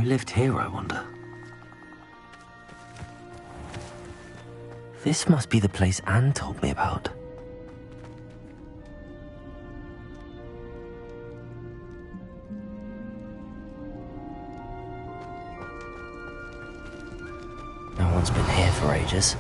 lived here, I wonder? This must be the place Anne told me about. No one's been here for ages.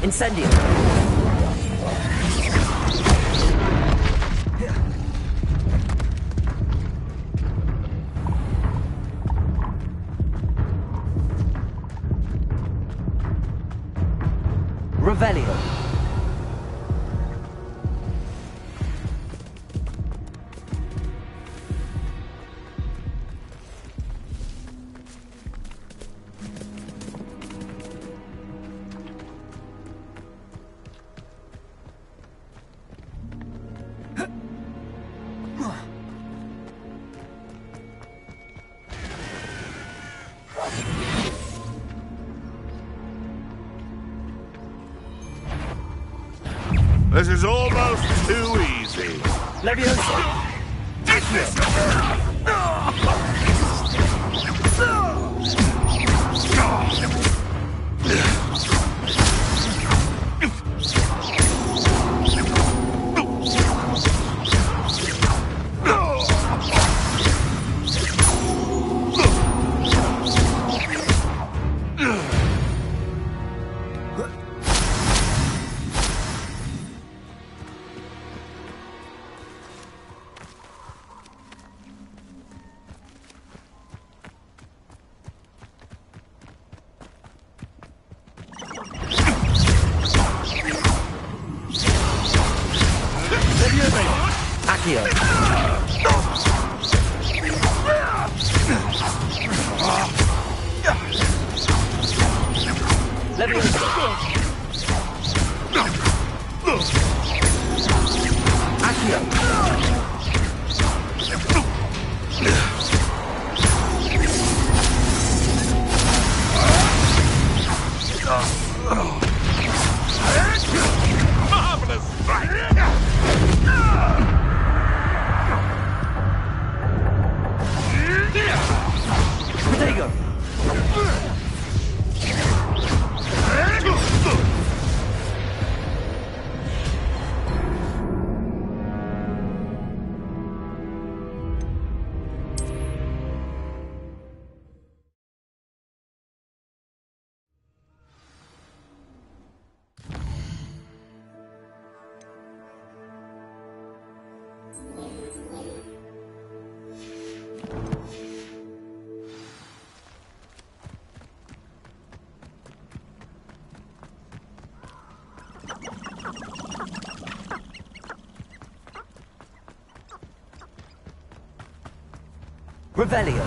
Incendio. Revelio. This is almost too easy. Leviosa! Take this! Accio. Marvelous strike! Protego! Revelio.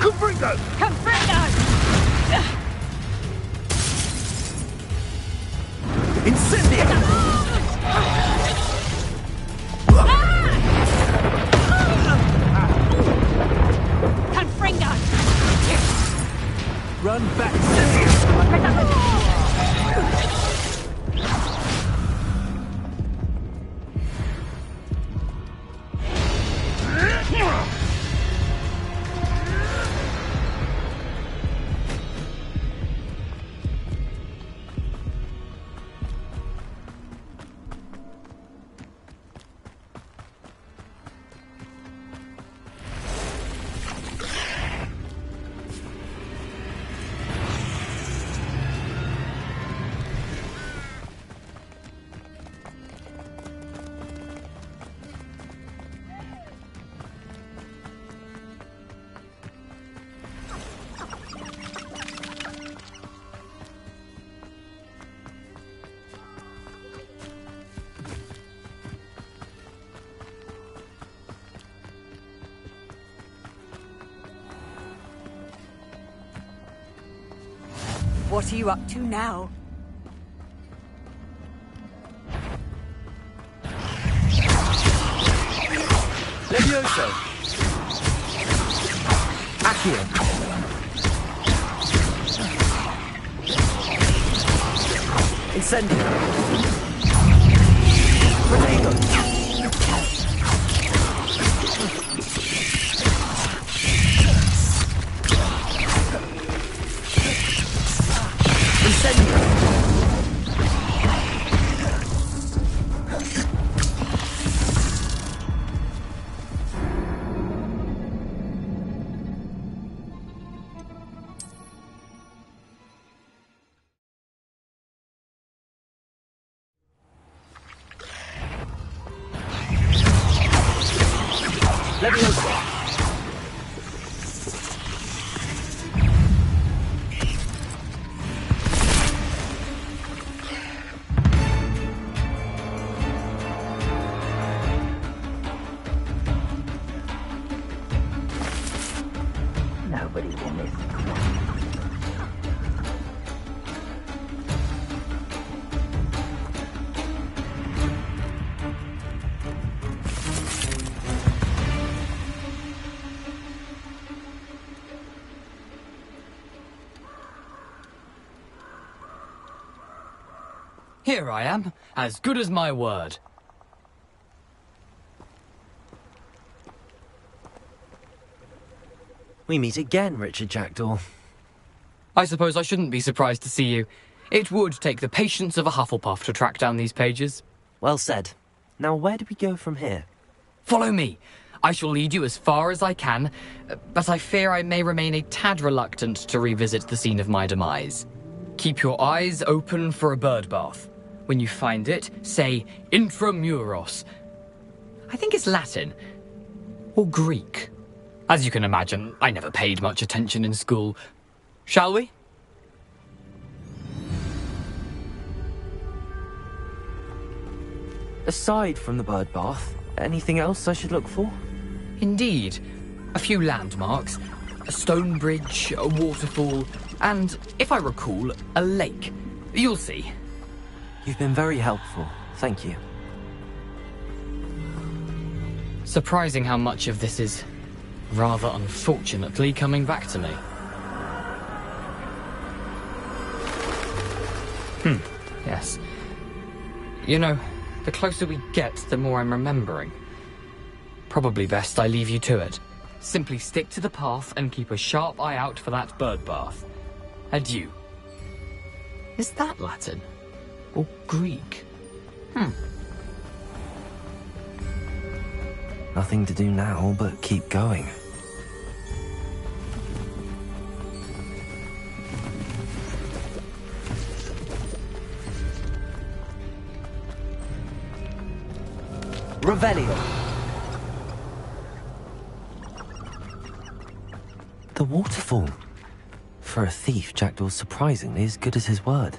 Confringo! Confringo! Run back. What are you up to now? Levioso. Accio. Incendio. Protego. Levioso. Nobody will miss. Here I am, as good as my word. We meet again, Richard Jackdaw. I suppose I shouldn't be surprised to see you. It would take the patience of a Hufflepuff to track down these pages. Well said. Now, where do we go from here? Follow me. I shall lead you as far as I can, but I fear I may remain a tad reluctant to revisit the scene of my demise. Keep your eyes open for a bird bath. When you find it, say intramuros. I think it's Latin. Or Greek. As you can imagine, I never paid much attention in school. Shall we? Aside from the bird bath, anything else I should look for? Indeed. A few landmarks. A stone bridge, a waterfall, and, if I recall, a lake. You'll see. You've been very helpful. Thank you. Surprising how much of this is, rather unfortunately, coming back to me. Yes. You know, the closer we get, the more I'm remembering. Probably best I leave you to it. Simply stick to the path and keep a sharp eye out for that bird bath. Adieu. Is that Latin? Or Greek? Nothing to do now but keep going. Revelio. The waterfall. For a thief, Jackdaw's surprisingly as good as his word.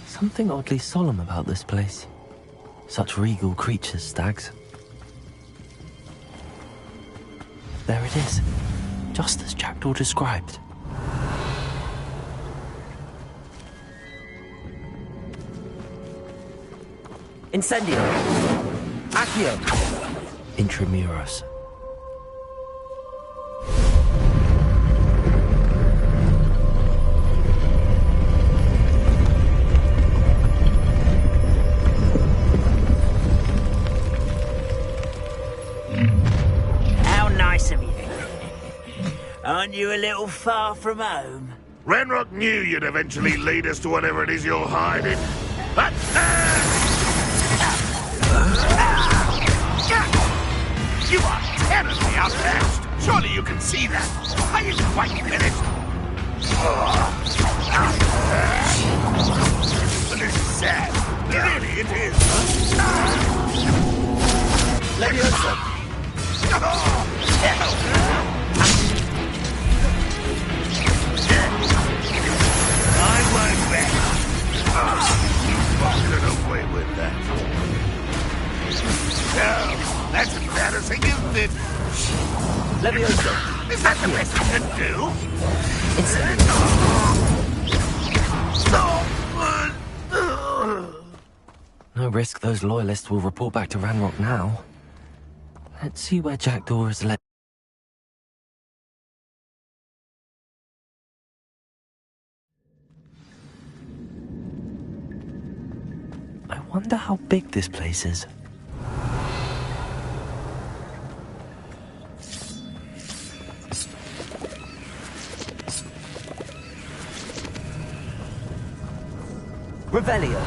Something oddly solemn about this place. Such regal creatures, stags. There it is. just as Jackdaw described. Incendio! Accio! Intramuros. How nice of you. Aren't you a little far from home? Ranrock knew you'd eventually lead us to whatever it is you're hiding. But... You are terribly outmatched. Surely you can see that. Are you quite finished? But this is sad. Really, it is. Leviosa! I won't bet. Get away with that. No, that's embarrassing, isn't it? Leviosa! Is that the best you can do? No risk those loyalists will report back to Ranrock now. Let's see where Jackdaw has led. I wonder how big this place is. Revelio!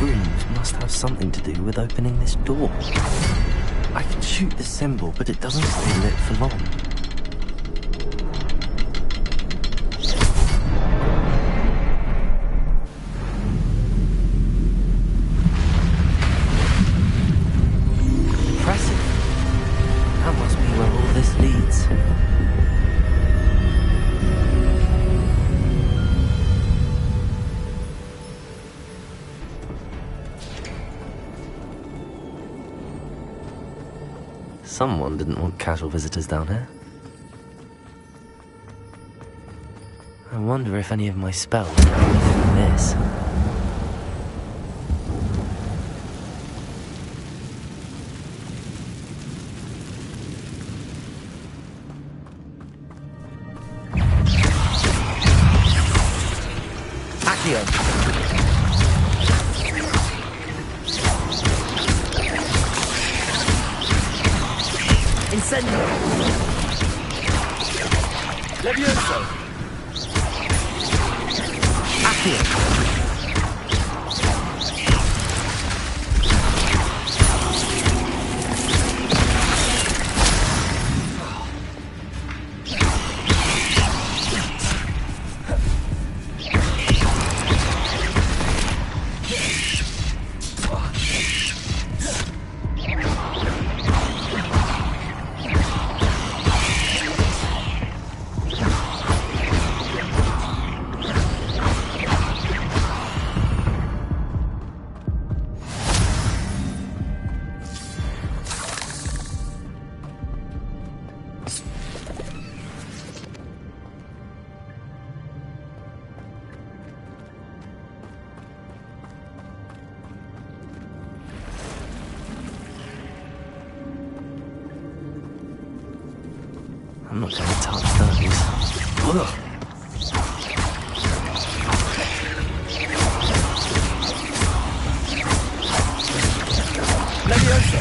Rooms must have something to do with opening this door. I can shoot the symbol, but it doesn't stay lit for long. Impressive. That must be where all this leads. Someone didn't want casual visitors down here. I wonder if any of my spells are anything from this. Accio! Incendio! Levioso! Accio! I'm not going to touch those. Ugh. Levioso!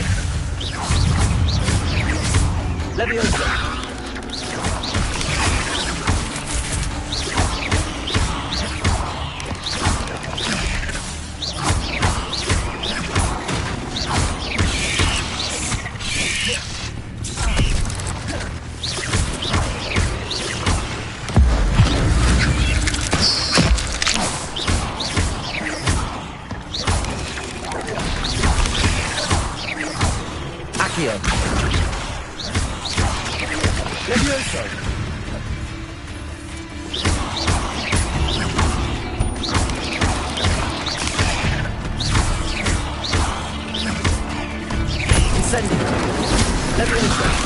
Levioso! Accio. Levioso. Incendio. Levioso.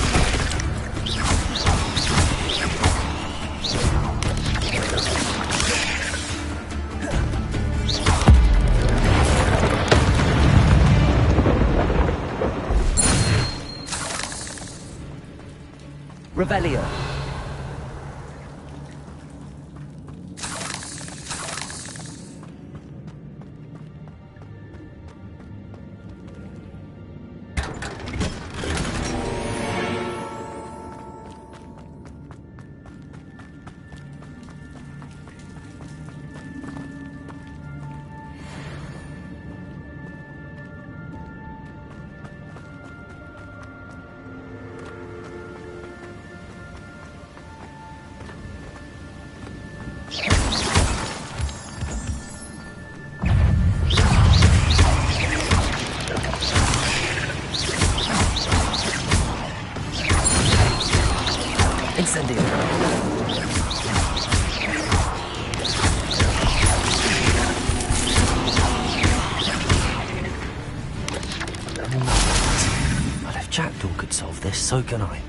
Revelio. Incendio. But if Jackdaw could solve this, so can I.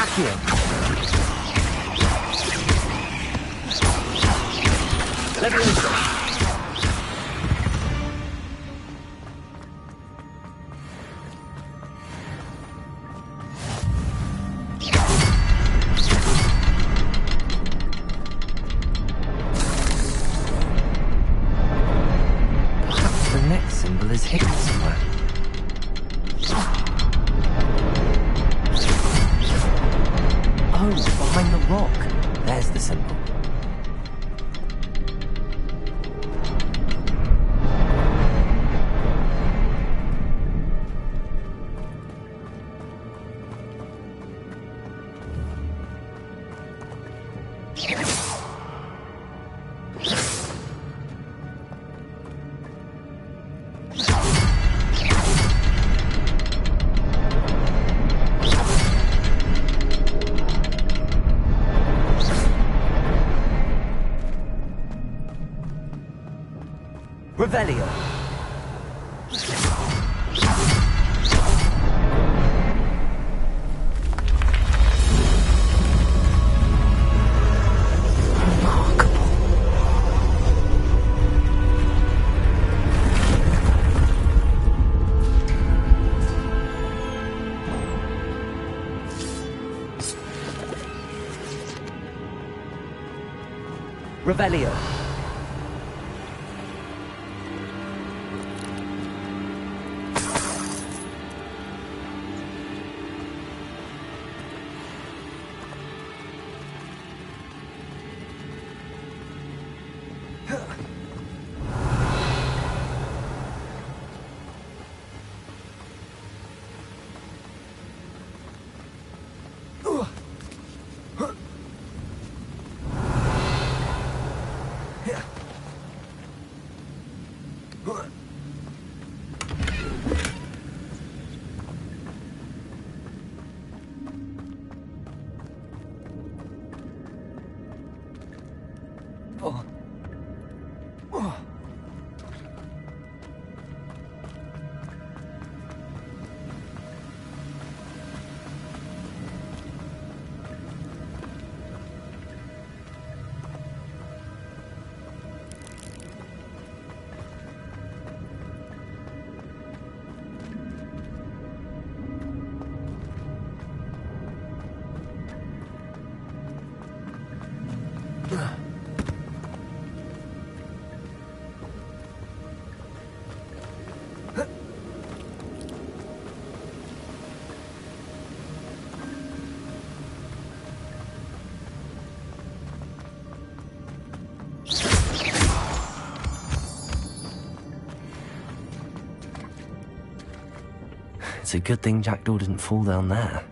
Accio. Levioso. Symbol is hidden somewhere. Oh, behind the rock. There's the symbol. Revelio. Revelio. It's a good thing Jackdaw didn't fall down there.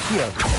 Accio!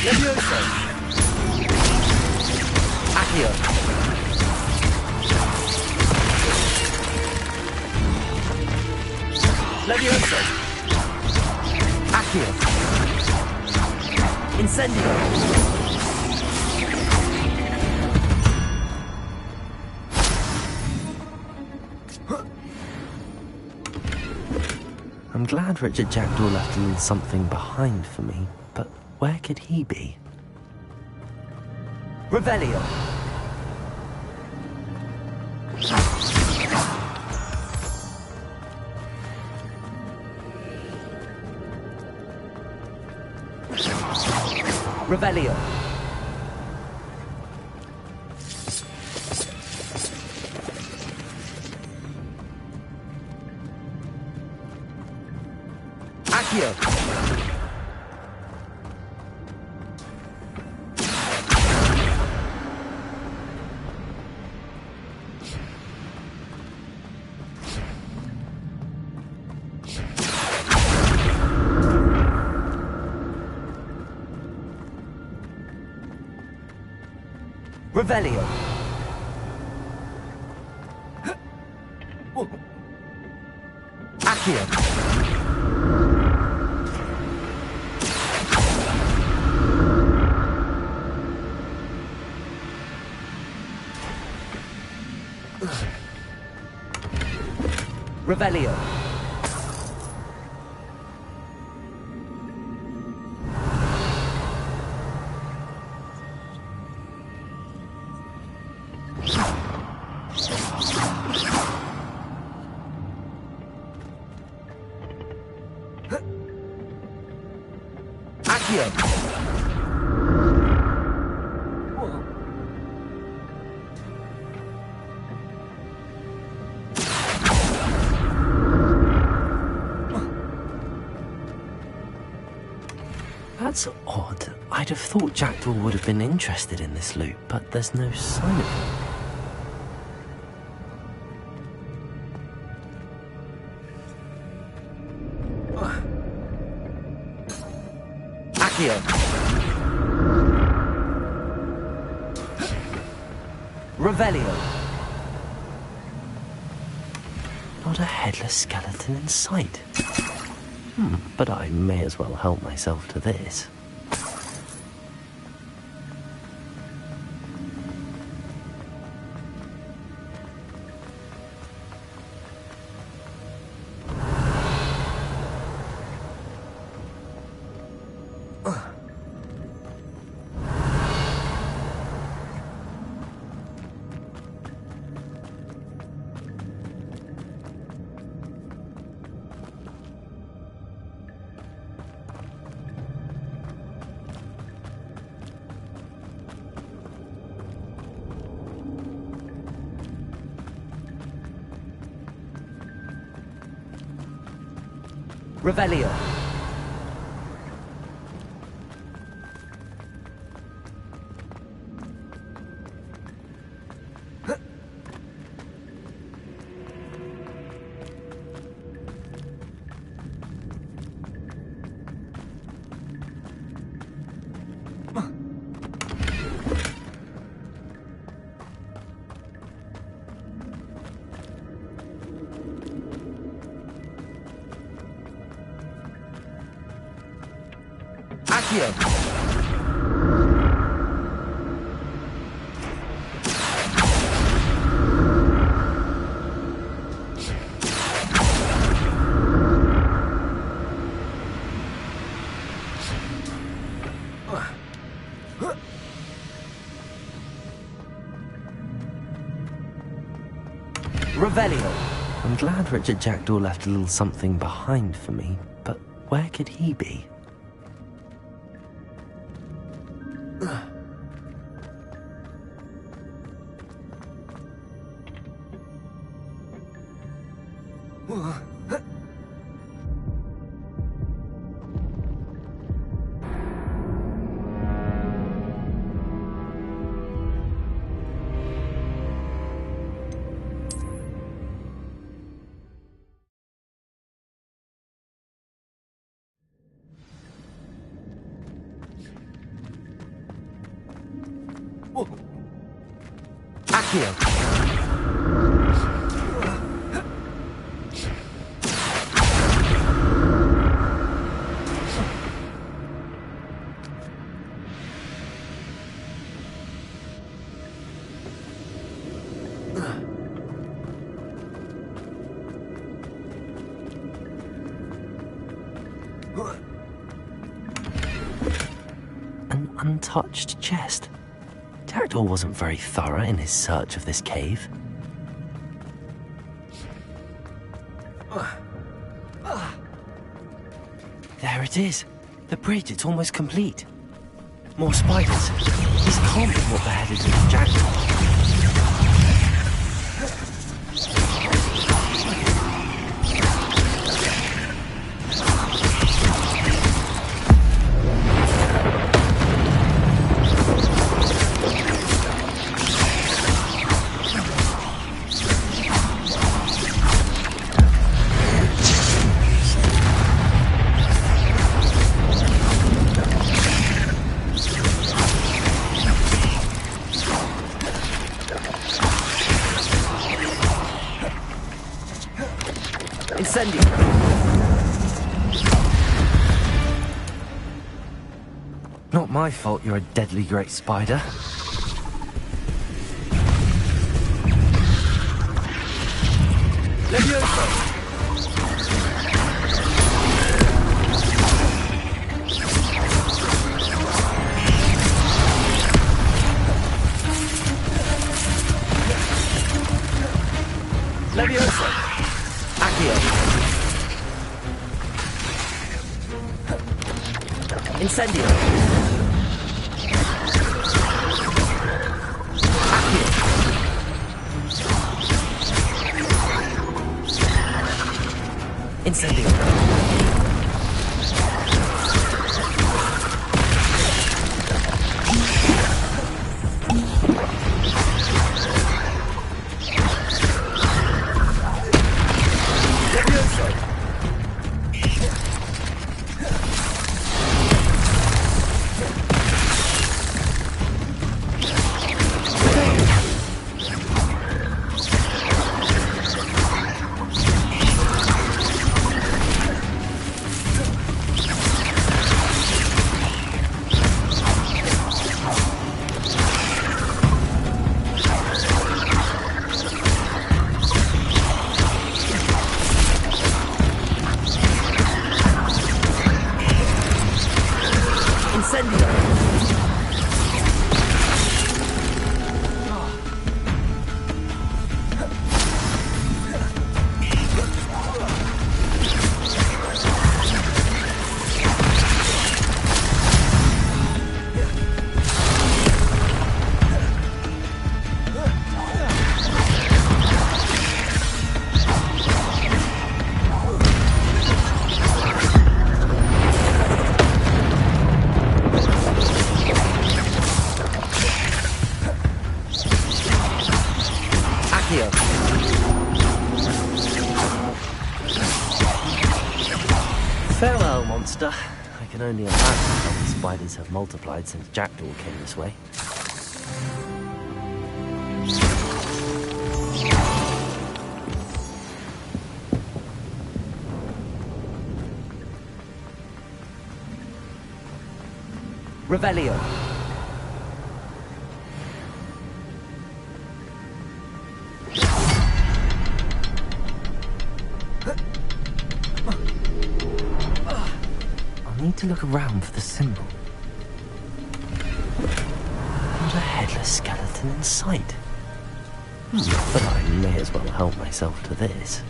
Leviosa! Leviosa! Accio! Incendio! I'm glad Richard Jackdaw left a little something behind for me, but where could he be? Revelio! Revelio! Accio! Revelio! Accio! Revelio! Accio! That's odd. I'd have thought Jackdaw would have been interested in this loot, but there's no sign of him. Accio! Revelio! Not a headless skeleton in sight. But I may as well help myself to this. Revelio. Revelio. I'm glad Richard Jackdaw left a little something behind for me, but where could he be? An untouched chest. Jackdaw wasn't very thorough in his search of this cave. There it is. The bridge, it's almost complete. More spiders. This can't be what beheaded Richard Jackdaw. Not my fault you're a deadly great spider. Levioso. Levioso. Accio. Incendio. Accio. Incendio. Farewell, monster. I can only imagine how the spiders have multiplied since Jackdaw came this way. Revelio. I need to look around for the symbol. Not a headless skeleton in sight. But I may as well help myself to this.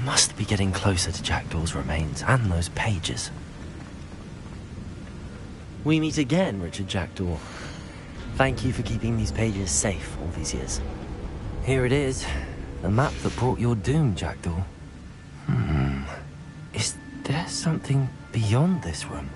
Must be getting closer to Jackdaw's remains and those pages. We meet again, Richard Jackdaw. Thank you for keeping these pages safe all these years. Here it is, the map that brought your doom, Jackdaw. Is there something beyond this room?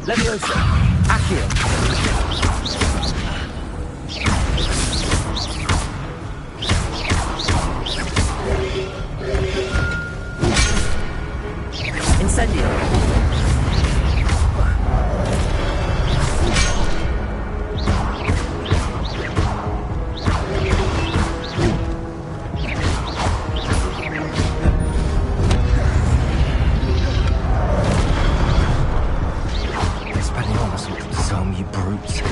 Leviosa. Accio. Incendio. Expelliarmus will disarm you brutes.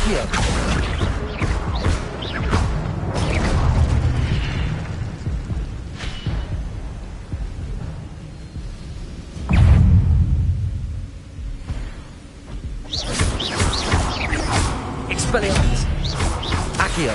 Accio. Expelliarmus. Accio.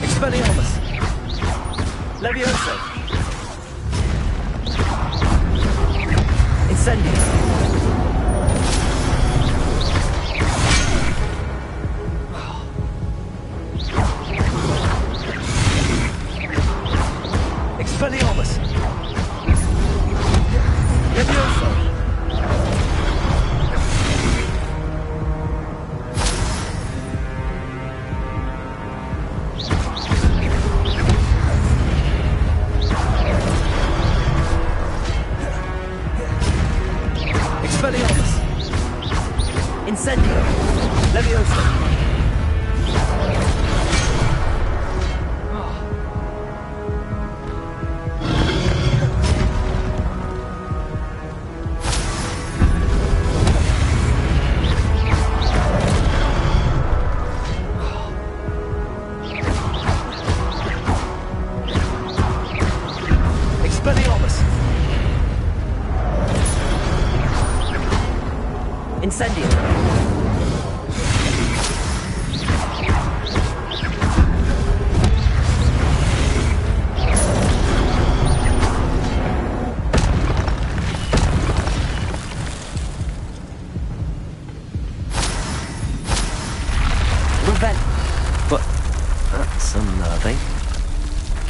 Expelliarmus. Levioso. Incendio. Expelliarmus. Levioso. Expelliarmus. Incendio. Levioso. Expelliarmus. Incendio. Revenge. But that's unnerving.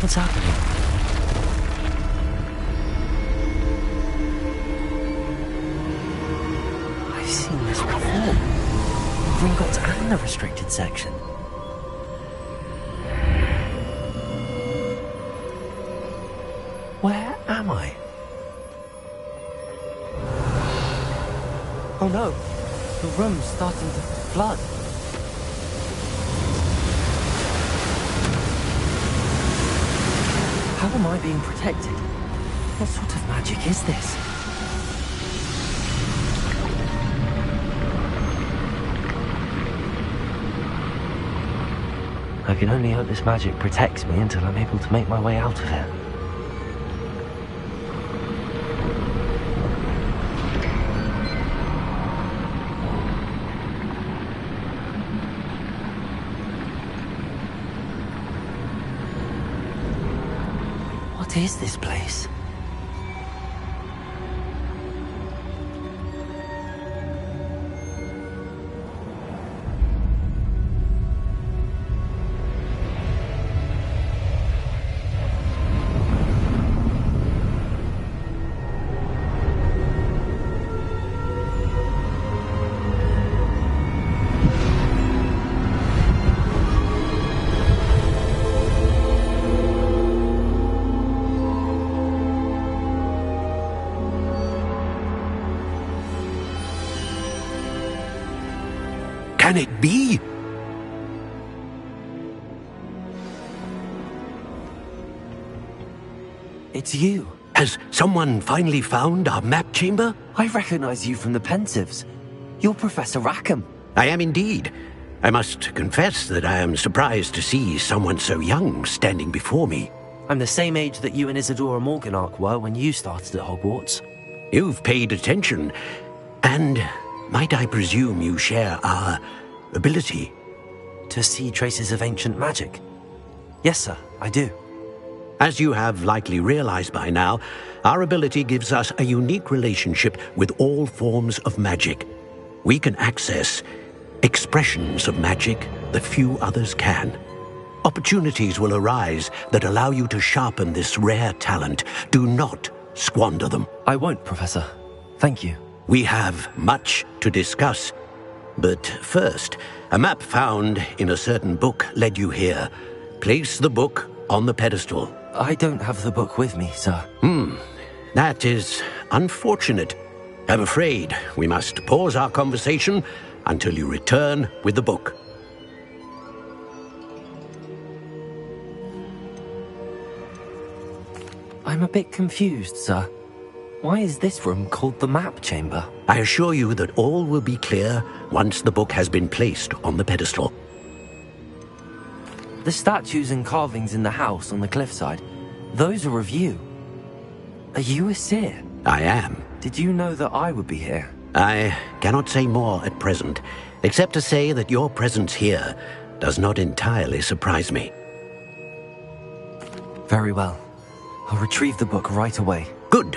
What's happening? I've seen this before. Gringotts and the restricted section. Where am I? Oh no, the room's starting to flood. How am I being protected? What sort of magic is this? I can only hope this magic protects me until I'm able to make my way out of here. What is this place? Can it be? It's you. Has someone finally found our map chamber? I recognize you from the Pensives. You're Professor Rackham. I am indeed. I must confess that I am surprised to see someone so young standing before me. I'm the same age that you and Isadora Morganach were when you started at Hogwarts. You've paid attention, and might I presume you share our ability? To see traces of ancient magic? Yes, sir, I do. As you have likely realized by now, our ability gives us a unique relationship with all forms of magic. We can access expressions of magic that few others can. Opportunities will arise that allow you to sharpen this rare talent. Do not squander them. I won't, Professor. Thank you. We have much to discuss. But first, a map found in a certain book led you here. Place the book on the pedestal. I don't have the book with me, sir. That is unfortunate. I'm afraid we must pause our conversation until you return with the book. I'm a bit confused, sir. Why is this room called the map chamber? I assure you that all will be clear once the book has been placed on the pedestal. The statues and carvings in the house on the cliffside, those are of you. Are you a seer? I am. Did you know that I would be here? I cannot say more at present, except to say that your presence here does not entirely surprise me. Very well. I'll retrieve the book right away. Good.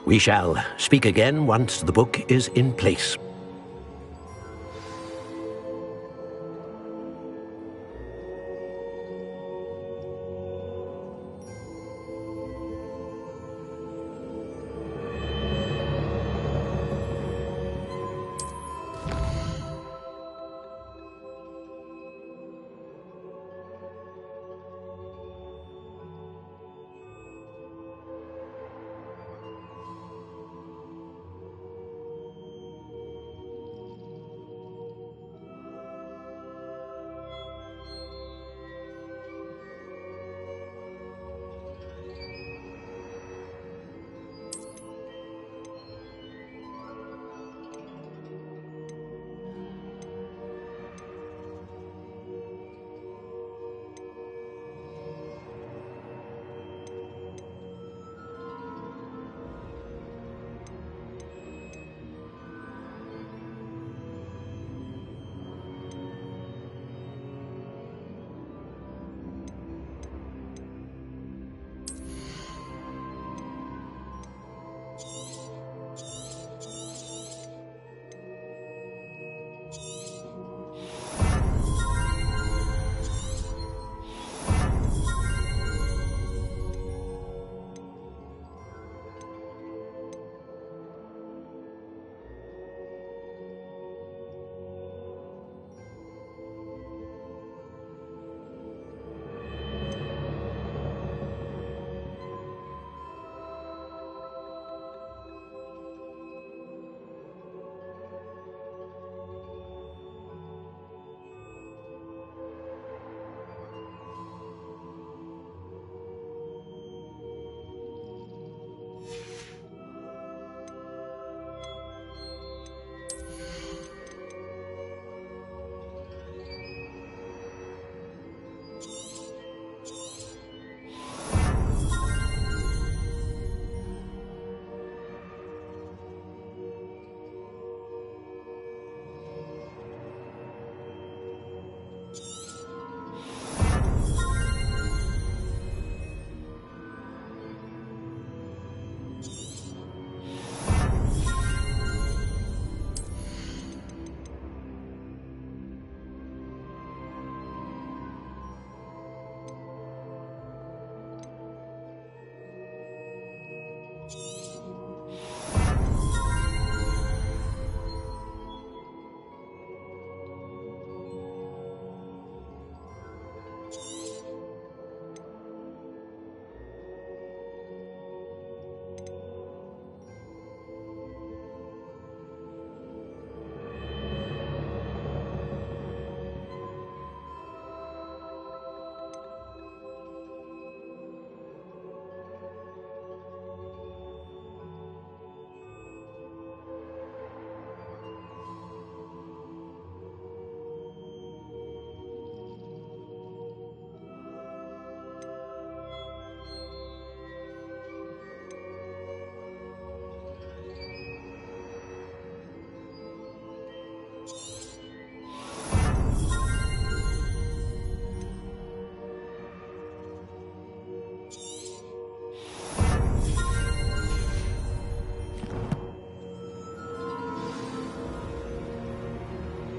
We shall speak again once the book is in place.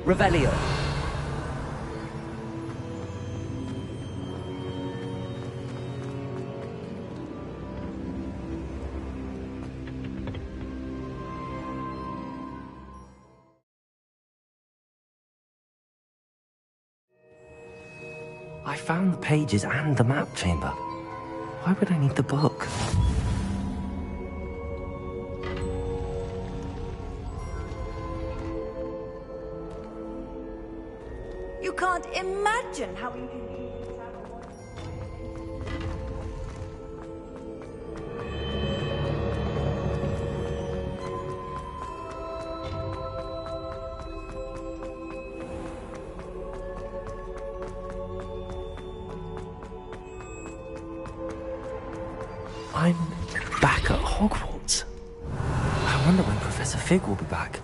Revelio. I found the pages and the map chamber. Why would I need the book? You can't imagine how inconvenient travel was. I'm back at Hogwarts. I wonder when Professor Fig will be back.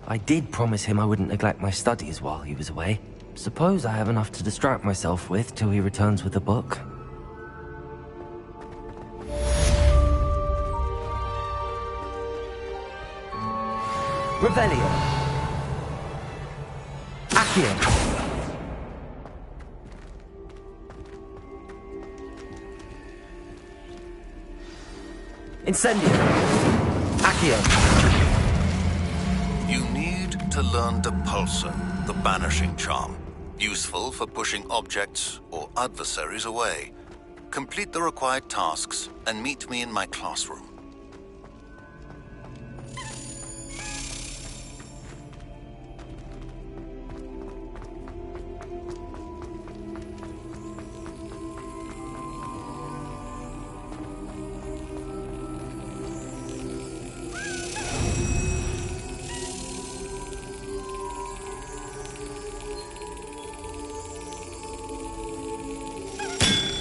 I did promise him I wouldn't neglect my studies while he was away. Suppose I have enough to distract myself with till he returns with the book. Revelio. Accio. Incendio. Accio. You need to learn Depulsor, the banishing charm. Useful for pushing objects or adversaries away. Complete the required tasks and meet me in my classroom.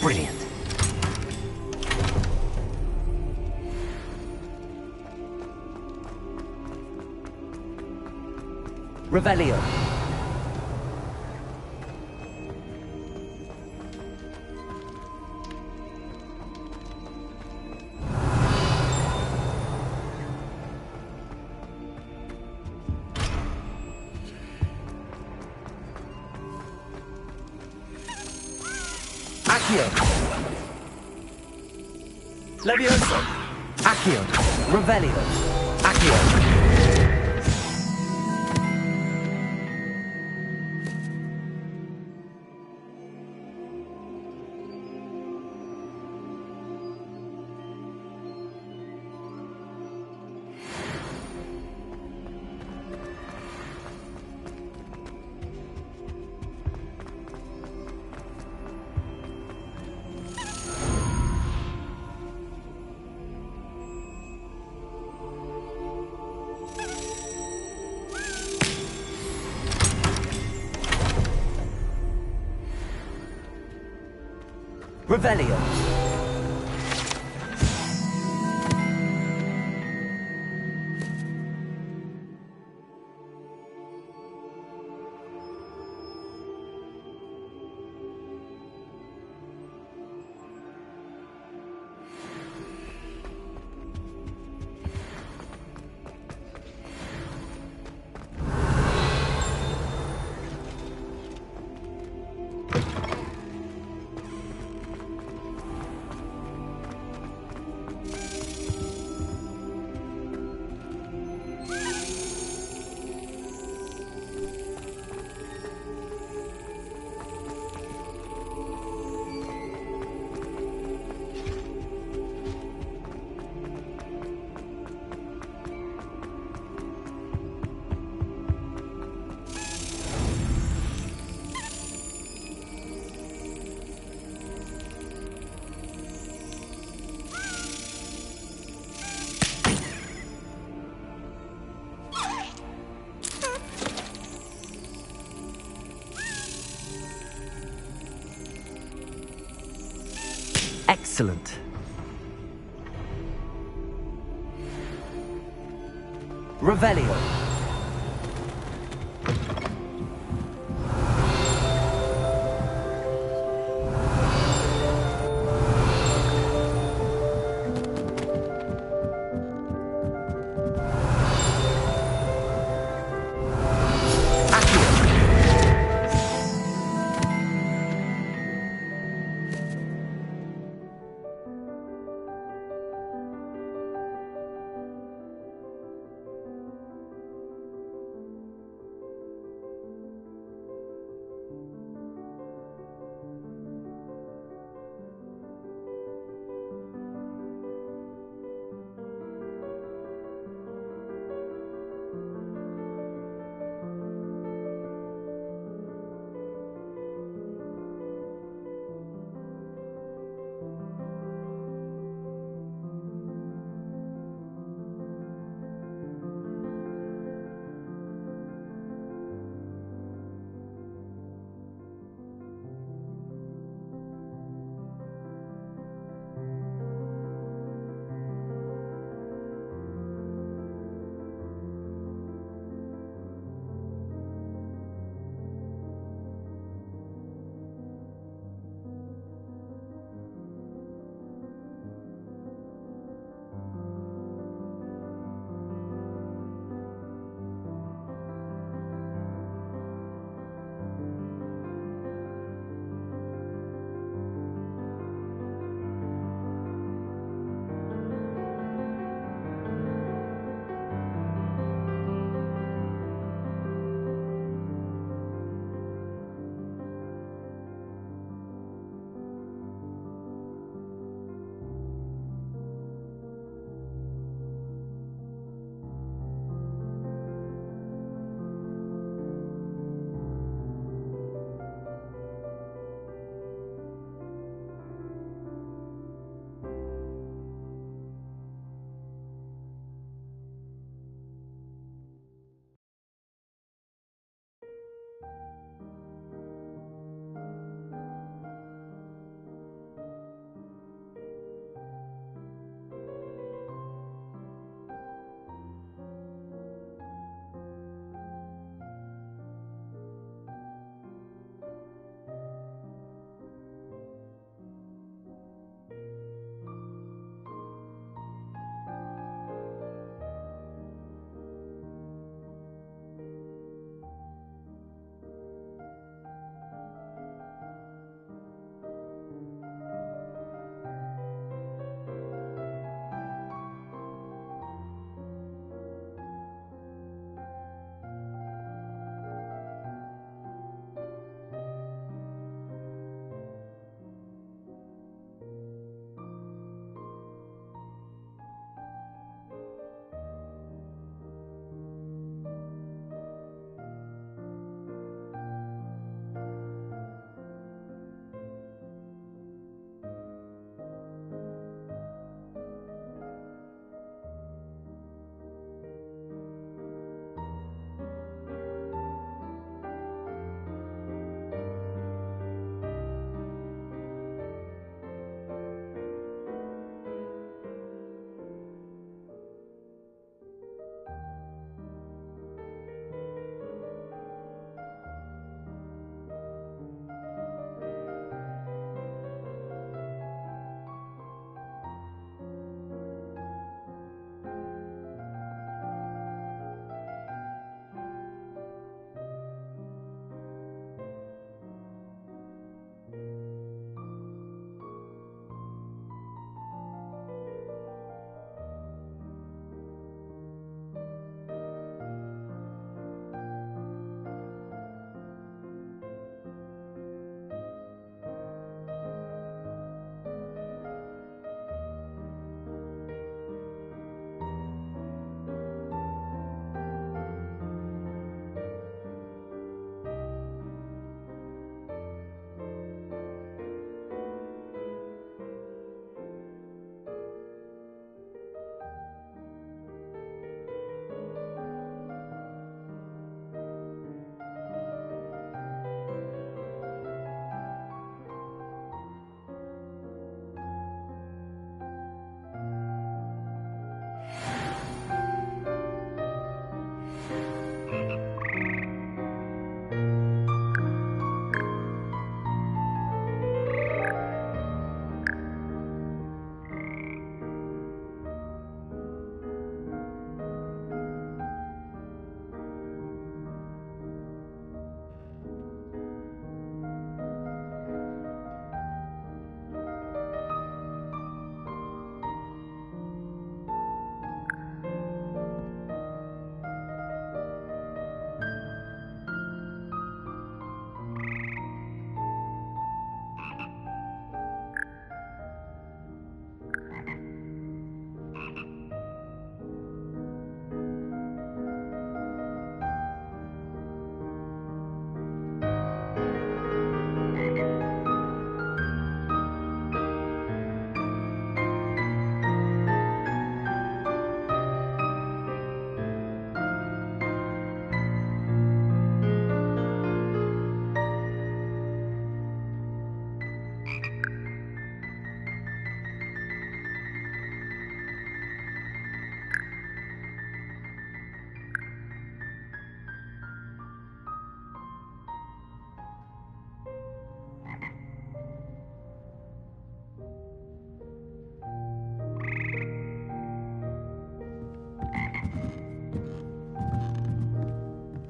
Brilliant. Revelio. Accio. Levioso. Accio. Revelio. Accio. Revelio. Excellent. Revelio.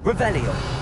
Revelio.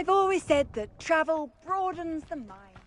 I've always said that travel broadens the mind.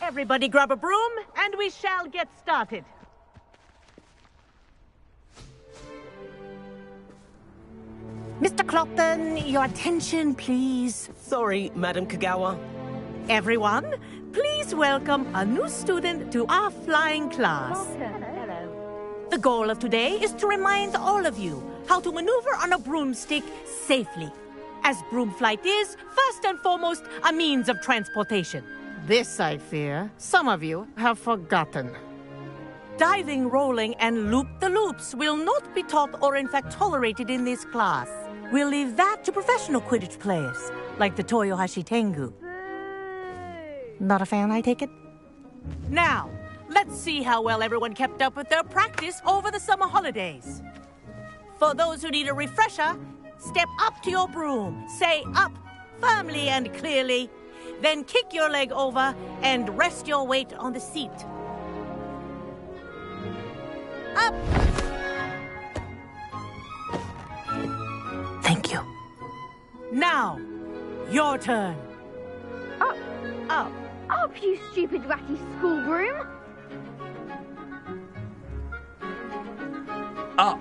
Everybody grab a broom, and we shall get started. Mr. Clopton, your attention, please. Sorry, Madam Kagawa. Everyone, please welcome a new student to our flying class. Hello. The goal of today is to remind all of you how to maneuver on a broomstick safely, as broom flight is, first and foremost, a means of transportation. This, I fear, some of you have forgotten. Diving, rolling, and loop-the-loops will not be taught or in fact tolerated in this class. We'll leave that to professional Quidditch players, like the Toyohashi Tengu. Not a fan, I take it? Now, let's see how well everyone kept up with their practice over the summer holidays. For those who need a refresher, step up to your broom, say up firmly and clearly, then kick your leg over and rest your weight on the seat. Up! Thank you. Now, your turn. Up, you stupid ratty schoolroom! Up.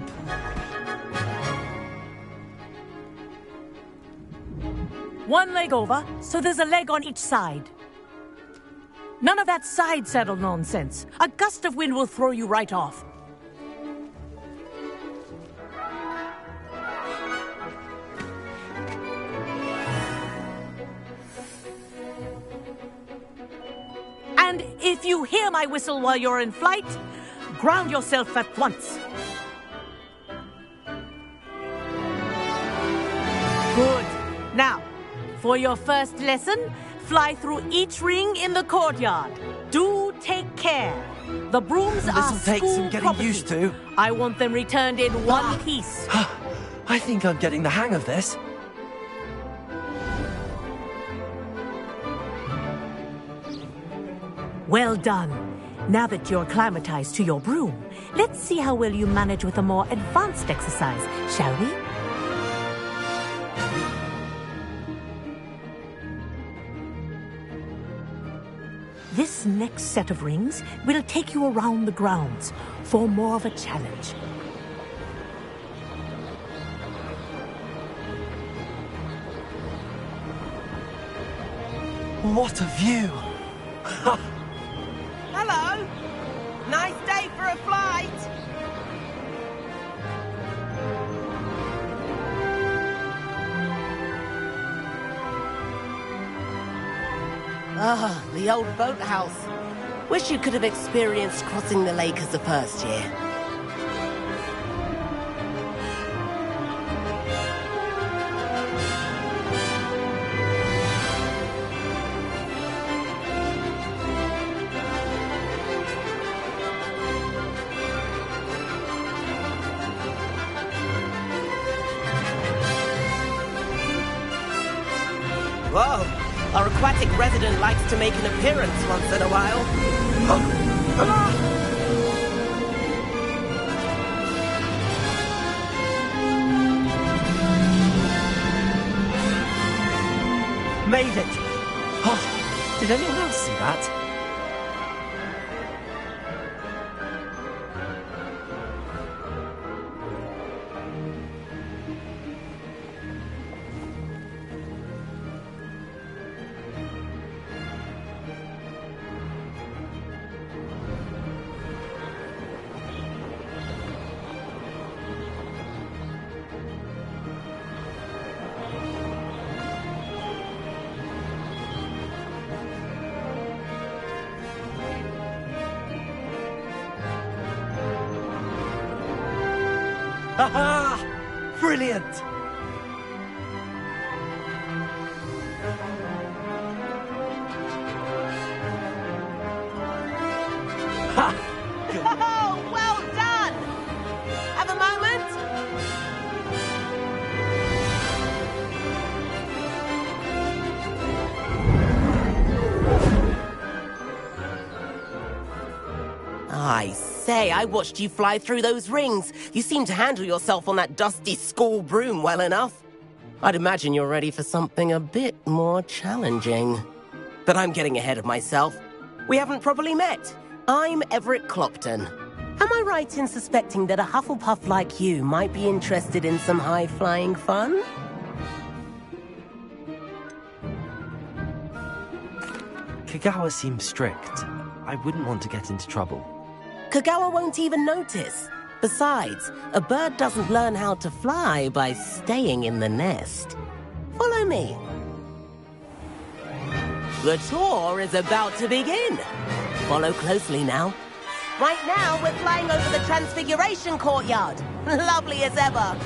One leg over, so there's a leg on each side. None of that side saddle nonsense. A gust of wind will throw you right off. And if you hear my whistle while you're in flight, ground yourself at once. Good. Now, for your first lesson, fly through each ring in the courtyard. Do take care. The brooms are This'll take school some getting property. used to. I want them returned in one piece. I think I'm getting the hang of this. Well done. Now that you're acclimatized to your broom, let's see how well you manage with a more advanced exercise, shall we? This next set of rings will take you around the grounds for more of a challenge. What a view! Hello. Nice day for a flight. Ah, the old boathouse. Wish you could have experienced crossing the lake as the first year. Whoa! Our aquatic resident likes to make an appearance once in a while. Made it! Oh, did anyone else see that? Haha! Brilliant! Ha! Oh, well done! Have a moment? I say, I watched you fly through those rings. You seem to handle yourself on that dusty school broom well enough. I'd imagine you're ready for something a bit more challenging. But I'm getting ahead of myself. We haven't properly met. I'm Everett Clopton. Am I right in suspecting that a Hufflepuff like you might be interested in some high-flying fun? Kagawa seems strict. I wouldn't want to get into trouble. Kagawa won't even notice. Besides, a bird doesn't learn how to fly by staying in the nest. Follow me. The tour is about to begin. Follow closely now. Right now, we're flying over the Transfiguration Courtyard. Lovely as ever.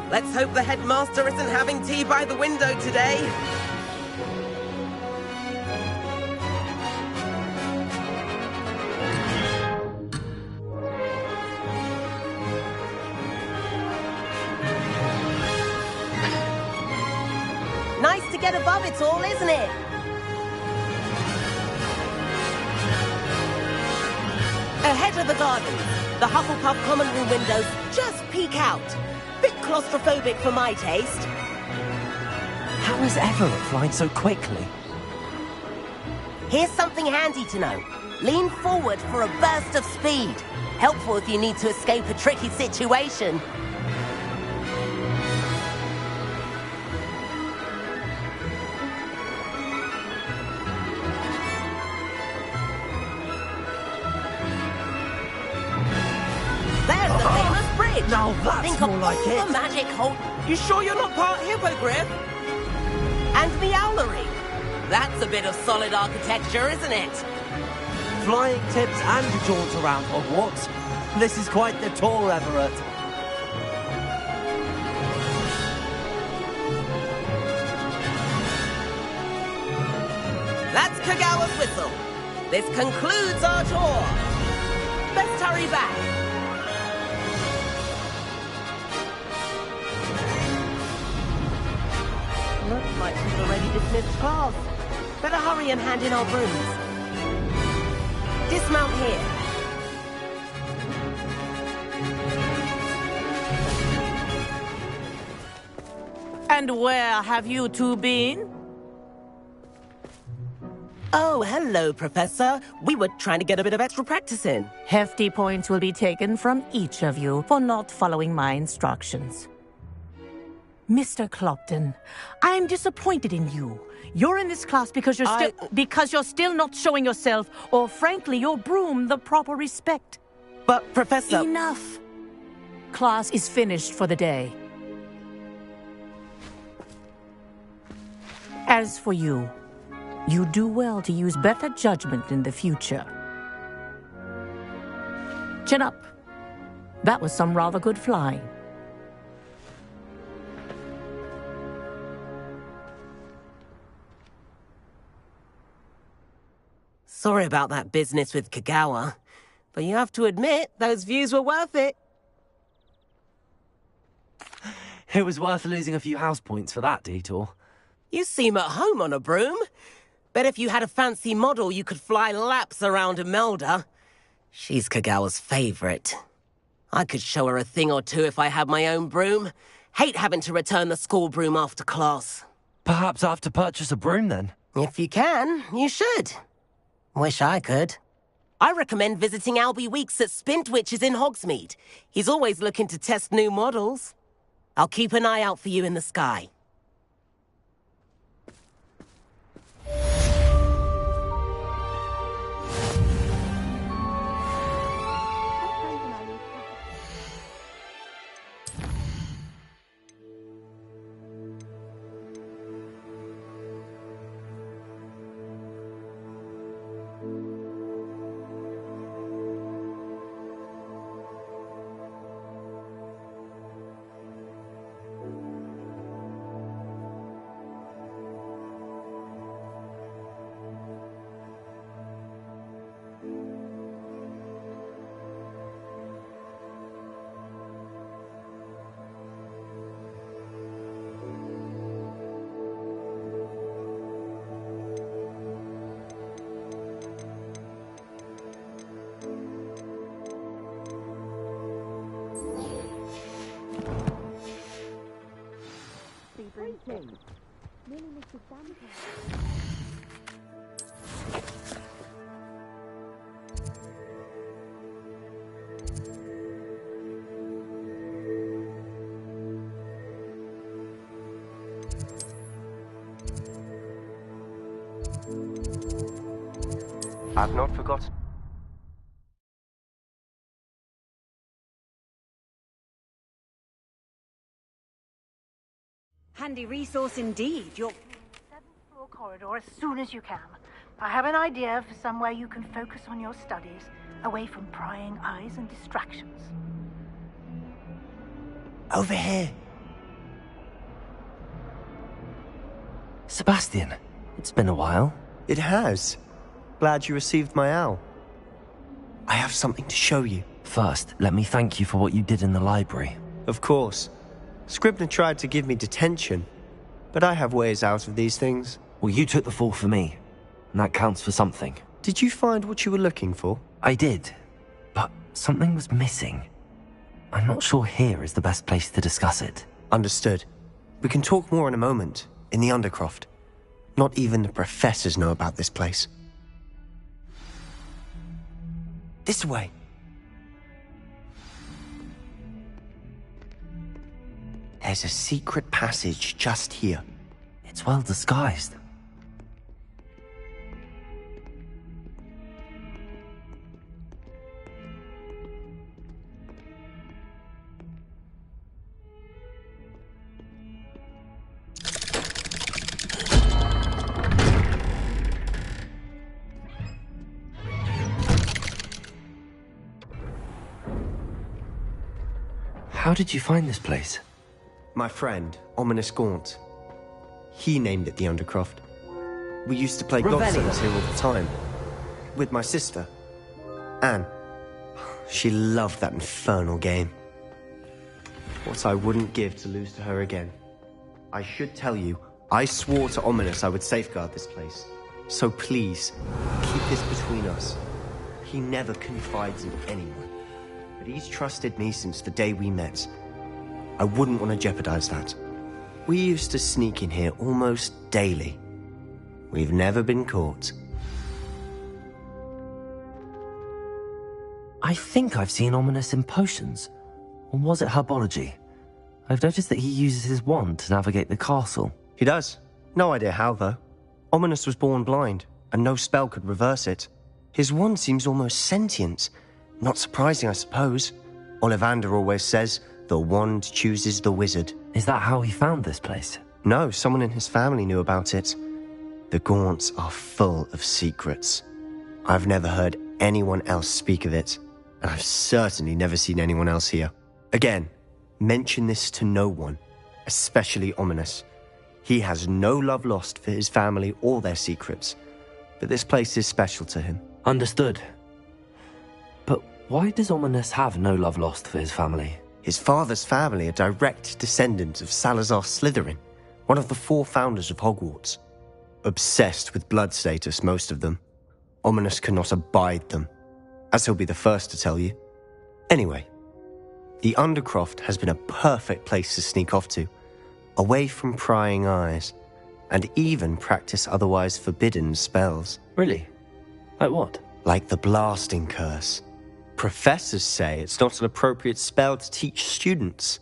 Let's hope the headmaster isn't having tea by the window today. Nice to get above it all, isn't it? Ahead of the gardens, the Hufflepuff common room windows just peek out. Bit claustrophobic for my taste. How is Everett flying so quickly? Here's something handy to know. Lean forward for a burst of speed. Helpful if you need to escape a tricky situation. There's the famous bridge. Now that's Think more of like all it. the magic hold. You sure you're not part hippogriff? And the owlery. That's a bit of solid architecture, isn't it? Flying tips and jaunts around Hogwarts. This is quite the tour, Everett. That's Kagawa's whistle. This concludes our tour. Let's hurry back. Looks like we've already dismissed class. Better hurry and hand in our brooms. Dismount here. And where have you two been? Oh, hello, Professor. We were trying to get a bit of extra practice in. Hefty points will be taken from each of you for not following my instructions. Mr. Clopton, I am disappointed in you. You're in this class because you're still not showing yourself, or frankly, your broom the proper respect. But, Professor... Enough. Class is finished for the day. As for you, you do well to use better judgment in the future. Chin up. That was some rather good flying. Sorry about that business with Kagawa, but you have to admit, those views were worth it. It was worth losing a few house points for that detour. You seem at home on a broom. Bet if you had a fancy model, you could fly laps around Imelda. She's Kagawa's favorite. I could show her a thing or two if I had my own broom. Hate having to return the school broom after class. Perhaps I have to purchase a broom then? If you can, you should. Wish I could. I recommend visiting Albie Weeks at Spintwitches in Hogsmeade. He's always looking to test new models. I'll keep an eye out for you in the sky. I've not forgotten. Handy resource indeed. Your 7th floor corridor as soon as you can. I have an idea for somewhere you can focus on your studies, away from prying eyes and distractions. Over here. Sebastian, it's been a while. It has. Glad you received my owl. I have something to show you. First, let me thank you for what you did in the library. Of course. Scribner tried to give me detention, but I have ways out of these things. Well, you took the fall for me, and that counts for something. Did you find what you were looking for? I did, but something was missing. I'm not sure here is the best place to discuss it. Understood. We can talk more in a moment, in the Undercroft. Not even the professors know about this place. This way. There's a secret passage just here. It's well disguised. How did you find this place? My friend, Ominous Gaunt. He named it the Undercroft. We used to play Godstones here all the time. With my sister, Anne. She loved that infernal game. What I wouldn't give to lose to her again. I should tell you, I swore to Ominous I would safeguard this place. So please, keep this between us. He never confides in anyone. But he's trusted me since the day we met. I wouldn't want to jeopardize that. We used to sneak in here almost daily. We've never been caught. I think I've seen Ominous in potions. Or was it herbology? I've noticed that he uses his wand to navigate the castle. He does. No idea how, though. Ominous was born blind, and no spell could reverse it. His wand seems almost sentient. Not surprising, I suppose. Ollivander always says, the wand chooses the wizard. Is that how he found this place? No, someone in his family knew about it. The Gaunts are full of secrets. I've never heard anyone else speak of it, and I've certainly never seen anyone else here. Again, mention this to no one, especially Ominous. He has no love lost for his family or their secrets, but this place is special to him. Understood. But why does Ominous have no love lost for his family? His father's family are direct descendants of Salazar Slytherin, one of the 4 founders of Hogwarts. Obsessed with blood status, most of them. Ominous cannot abide them, as he'll be the first to tell you. Anyway, the Undercroft has been a perfect place to sneak off to, away from prying eyes, and even practice otherwise forbidden spells. Really? Like what? Like the Blasting Curse. Professors say it's not an appropriate spell to teach students.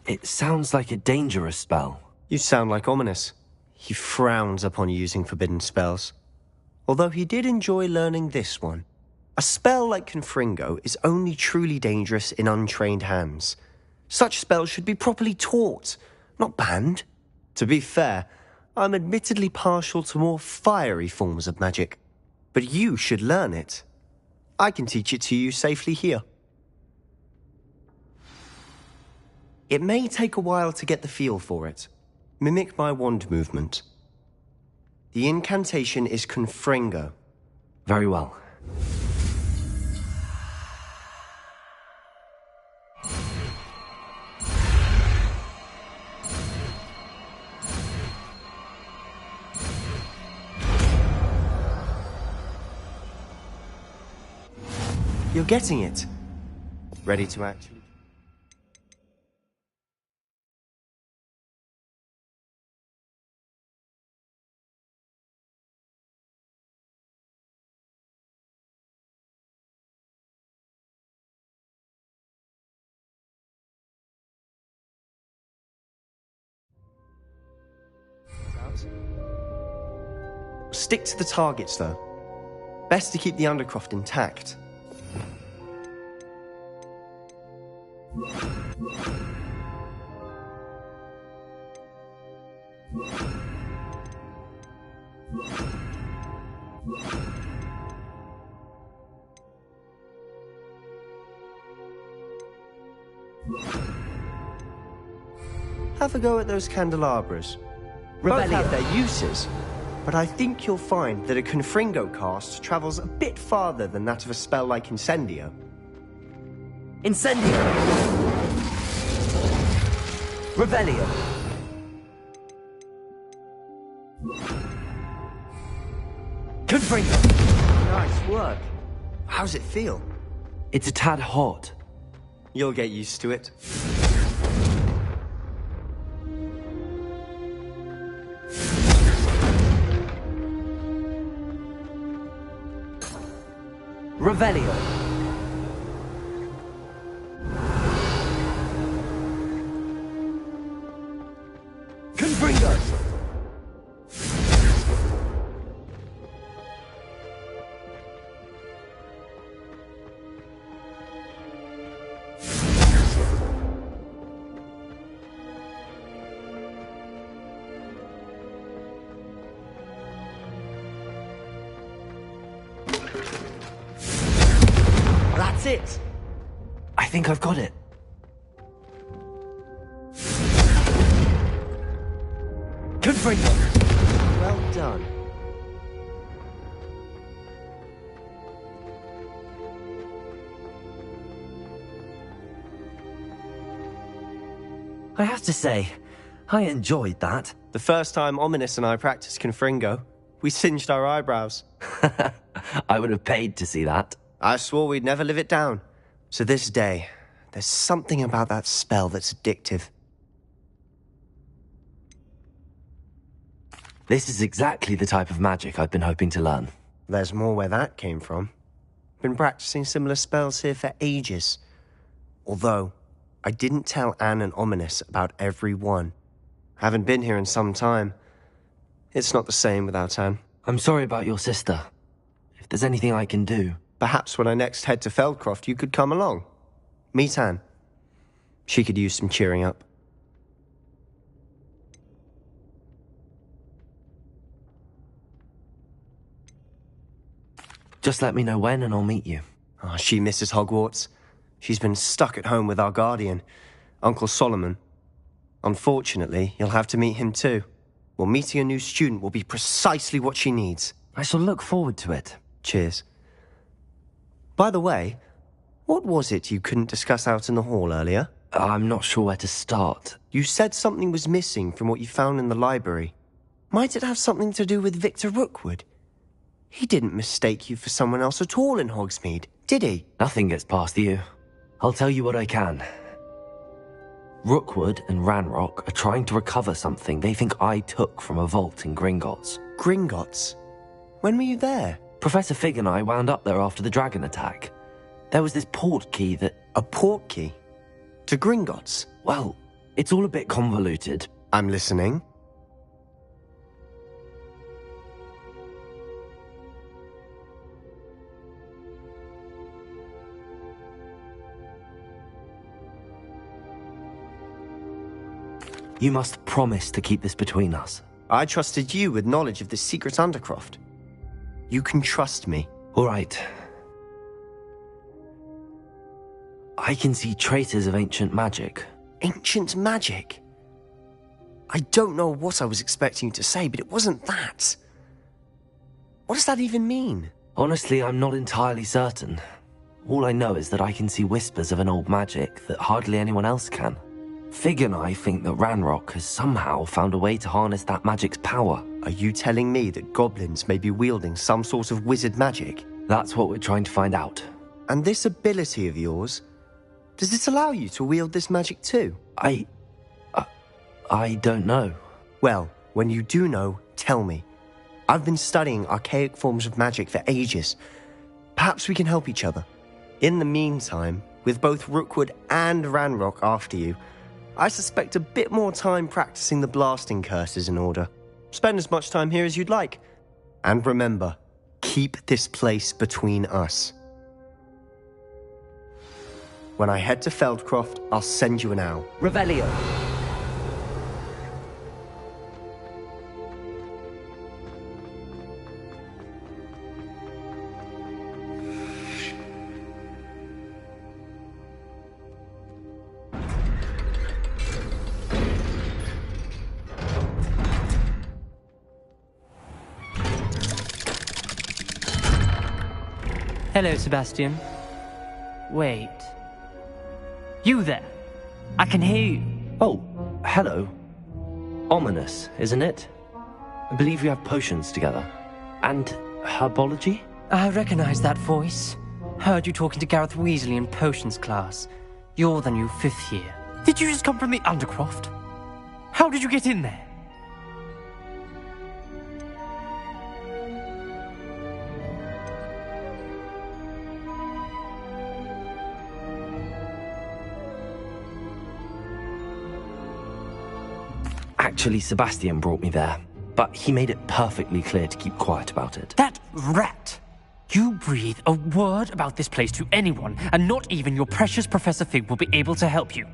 It sounds like a dangerous spell. You sound like Ominous. He frowns upon using forbidden spells. Although he did enjoy learning this one. A spell like Confringo is only truly dangerous in untrained hands. Such spells should be properly taught, not banned. To be fair, I'm admittedly partial to more fiery forms of magic. But you should learn it. I can teach it to you safely here. It may take a while to get the feel for it. Mimic my wand movement. The incantation is Confringo. Very well. You're getting it. Ready to act? Stick to the targets, though. Best to keep the Undercroft intact. Have a go at those candelabras. Both have their uses, but I think you'll find that a Confringo cast travels a bit farther than that of a spell like Incendio. Incendio! Revelio! Confringo! Nice work. How's it feel? It's a tad hot. You'll get used to it. Revelio! Confringo! That's it! I think I've got it. Confringo! Well done. I have to say, I enjoyed that. The first time Ominous and I practiced Confringo, we singed our eyebrows. I would have paid to see that. I swore we'd never live it down. To this day, there's something about that spell that's addictive. This is exactly the type of magic I've been hoping to learn. There's more where that came from. Been practicing similar spells here for ages. Although, I didn't tell Anne and Ominous about every one. Haven't been here in some time. It's not the same without Anne. I'm sorry about your sister. If there's anything I can do... Perhaps when I next head to Feldcroft, you could come along. Meet Anne. She could use some cheering up. Just let me know when and I'll meet you. Oh, she misses Hogwarts. She's been stuck at home with our guardian, Uncle Solomon. Unfortunately, you'll have to meet him too. Well, meeting a new student will be precisely what she needs. I shall look forward to it. Cheers. By the way, what was it you couldn't discuss out in the hall earlier? I'm not sure where to start. You said something was missing from what you found in the library. Might it have something to do with Victor Rookwood? He didn't mistake you for someone else at all in Hogsmeade, did he? Nothing gets past you. I'll tell you what I can. Rookwood and Ranrock are trying to recover something they think I took from a vault in Gringotts. Gringotts? When were you there? Professor Fig and I wound up there after the dragon attack. There was this port key that... A port key? To Gringotts? Well, it's all a bit convoluted. I'm listening. You must promise to keep this between us. I trusted you with knowledge of this secret Undercroft. You can trust me. All right. I can see traces of ancient magic. Ancient magic? I don't know what I was expecting you to say, but it wasn't that. What does that even mean? Honestly, I'm not entirely certain. All I know is that I can see whispers of an old magic that hardly anyone else can. Fig and I think that Ranrock has somehow found a way to harness that magic's power. Are you telling me that goblins may be wielding some sort of wizard magic? That's what we're trying to find out. And this ability of yours, does it allow you to wield this magic too? I don't know. Well, when you do know, tell me. I've been studying archaic forms of magic for ages. Perhaps we can help each other. In the meantime, with both Rookwood and Ranrock after you, I suspect a bit more time practicing the blasting curse is in order. Spend as much time here as you'd like. And remember, keep this place between us. When I head to Feldcroft, I'll send you an owl. Revelio. Hello, Sebastian. Wait. You there? I can hear you. Oh, hello. Ominous, isn't it? I believe we have potions together. And herbology? I recognize that voice. Heard you talking to Gareth Weasley in potions class. You're the new 5th year. Did you just come from the Undercroft? How did you get in there? Actually, Sebastian brought me there, but he made it perfectly clear to keep quiet about it. That rat! You breathe a word about this place to anyone, and not even your precious Professor Fig will be able to help you.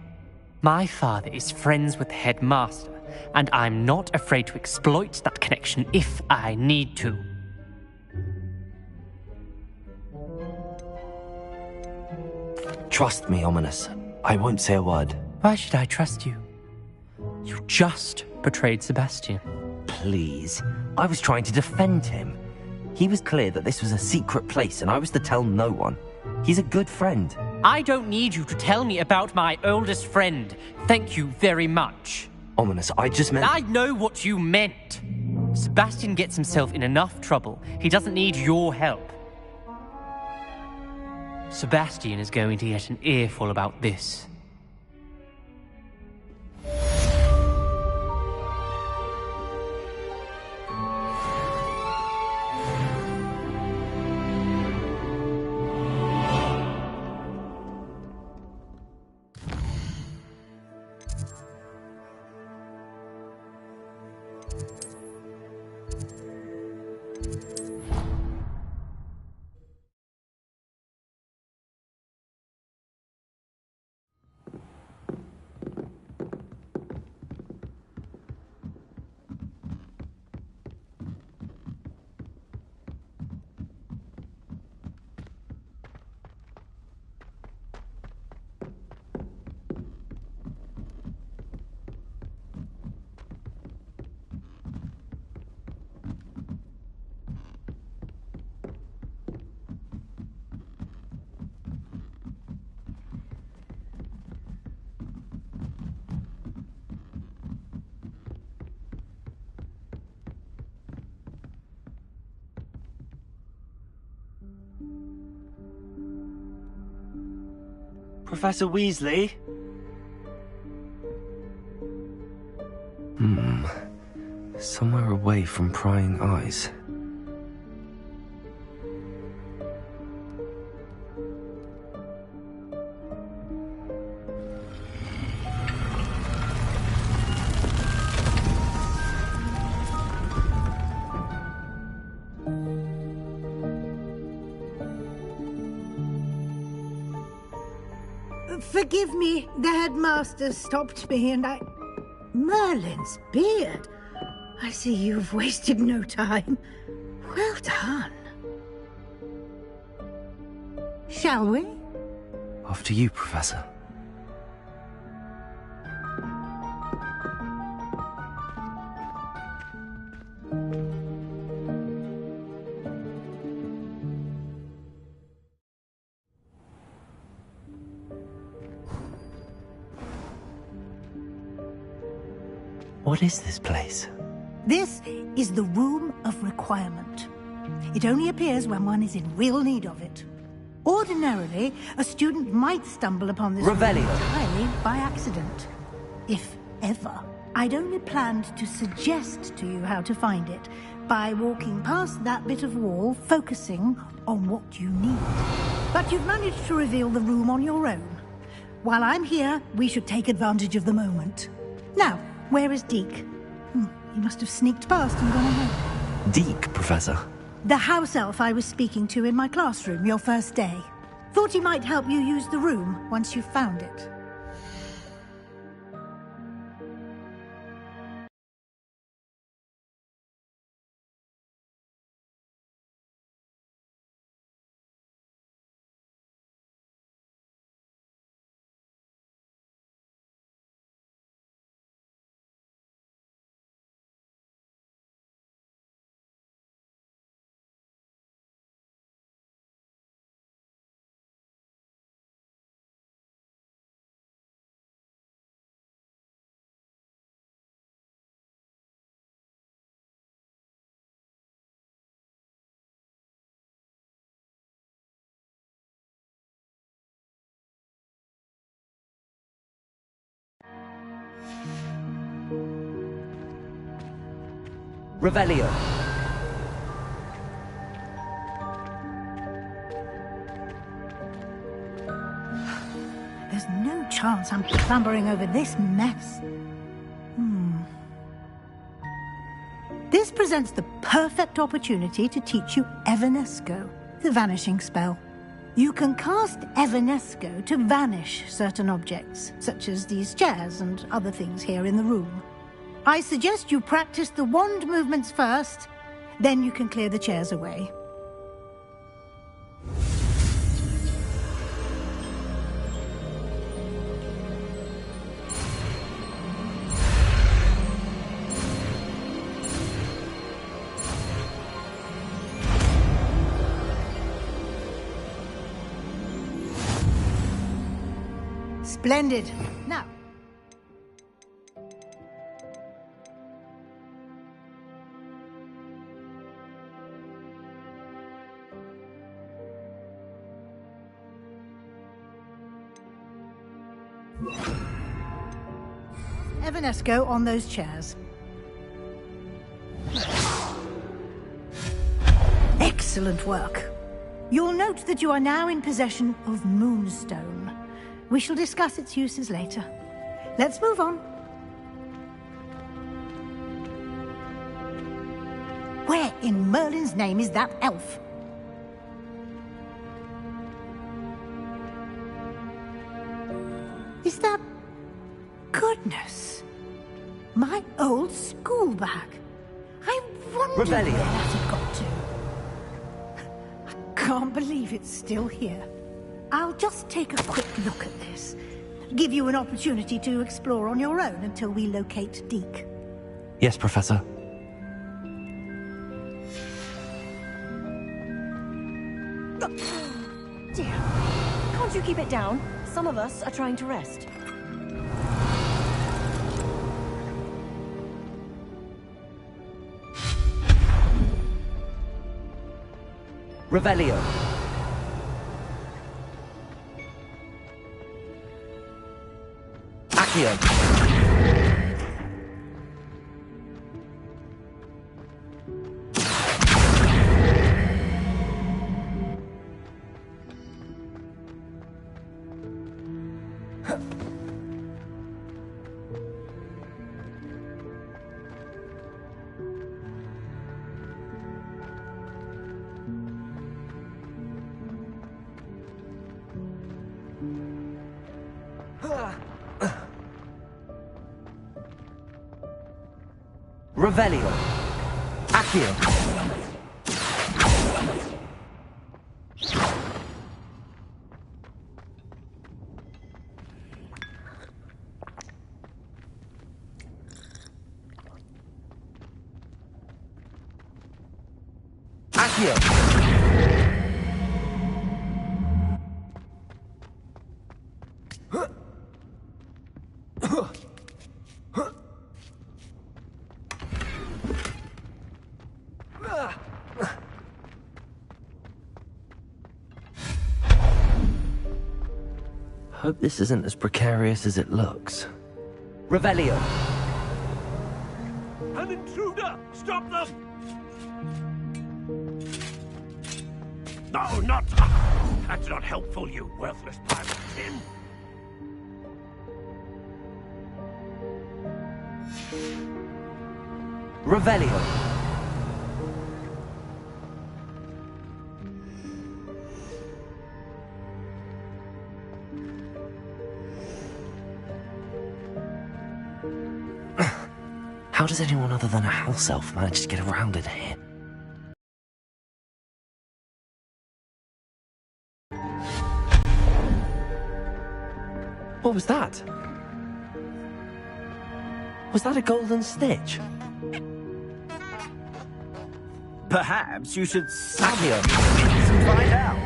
My father is friends with the headmaster, and I'm not afraid to exploit that connection if I need to. Trust me, Ominous. I won't say a word. Why should I trust you? You just betrayed Sebastian. Please. I was trying to defend him. He was clear that this was a secret place and I was to tell no one. He's a good friend. I don't need you to tell me about my oldest friend. Thank you very much. Ominous, I just meant... I know what you meant. Sebastian gets himself in enough trouble. He doesn't need your help. Sebastian is going to get an earful about this. Professor Weasley? Somewhere away from prying eyes. Forgive me, the headmaster stopped me and I... Merlin's beard. I see you've wasted no time. Well done. Shall we? After you, Professor. What is this place? This is the Room of Requirement. It only appears when one is in real need of it. Ordinarily, a student might stumble upon this room entirely by accident. If ever. I'd only planned to suggest to you how to find it by walking past that bit of wall, focusing on what you need. But you've managed to reveal the room on your own. While I'm here, we should take advantage of the moment. Now, where is Deke? He must have sneaked past and gone ahead. Deke, Professor. The house elf I was speaking to in my classroom your first day. Thought he might help you use the room once you've found it. Revelio. There's no chance I'm clambering over this mess. This presents the perfect opportunity to teach you Evanesco, the vanishing spell. You can cast Evanesco to vanish certain objects, such as these chairs and other things here in the room. I suggest you practice the wand movements first, then you can clear the chairs away. Splendid. Now, Evanesco on those chairs. Excellent work. You'll note that you are now in possession of Moonstone. We shall discuss its uses later. Let's move on. Where in Merlin's name is that elf? Is that... Goodness. My old school bag. I wonder where that had got to. I can't believe it's still here. I'll just take a quick look at this. Give you an opportunity to explore on your own until we locate Deke. Yes, Professor. Dear, can't you keep it down? Some of us are trying to rest. Revelio. Accio. Revelio. Accio. Accio. Hope this isn't as precarious as it looks. Revelio. An intruder! Stop them! No, not... That's not helpful, you worthless pile of tin! Revelio. How does anyone other than a house elf manage to get around in here? What was that? Was that a golden snitch? Perhaps you should Accio. and find out.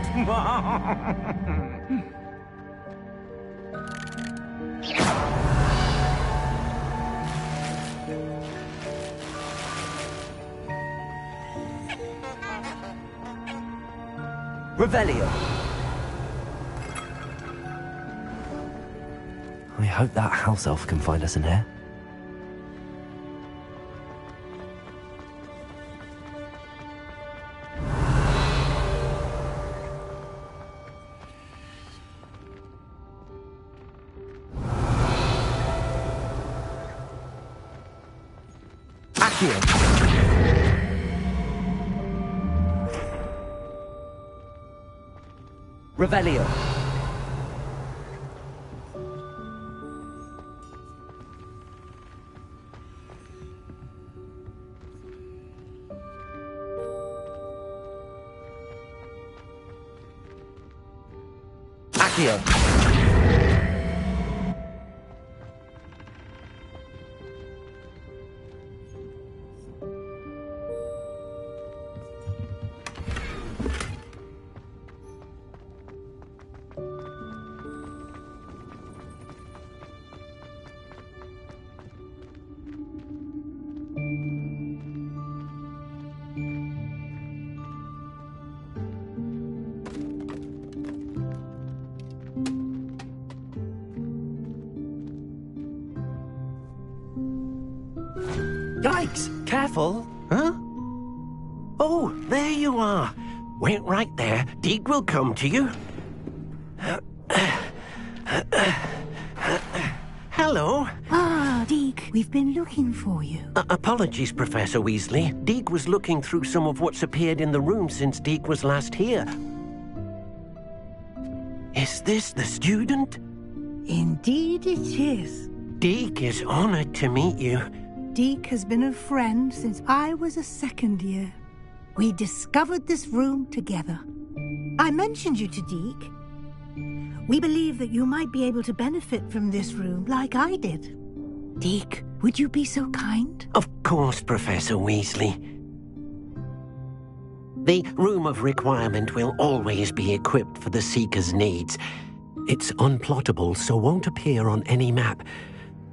Revelio. I hope that house elf can find us in here. Accio. Revelio. Accio. Yikes! Careful! Huh? Oh, there you are. Wait right there. Deke will come to you. Hello. Ah, Deke, we've been looking for you. Apologies, Professor Weasley. Deke was looking through some of what's appeared in the room since Deke was last here. Is this the student? Indeed it is. Deke is honored to meet you. Deke has been a friend since I was a second year. We discovered this room together. I mentioned you to Deke. We believe that you might be able to benefit from this room like I did. Deke, would you be so kind? Of course, Professor Weasley. The Room of Requirement will always be equipped for the Seeker's needs. It's unplottable, so won't appear on any map.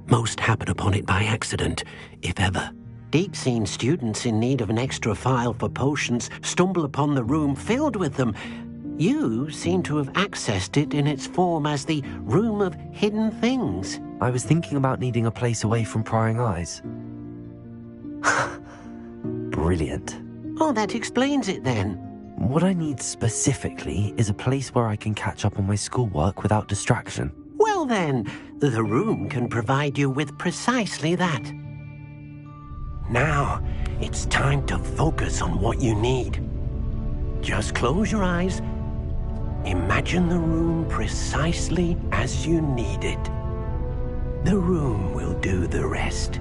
Most happen upon it by accident, if ever. Deke's seen students in need of an extra file for potions stumble upon the room filled with them. You seem to have accessed it in its form as the Room of Hidden Things. I was thinking about needing a place away from prying eyes. Brilliant. Oh, that explains it then. What I need specifically is a place where I can catch up on my schoolwork without distraction. Well then, the room can provide you with precisely that. Now, it's time to focus on what you need. Just close your eyes. Imagine the room precisely as you need it. The room will do the rest.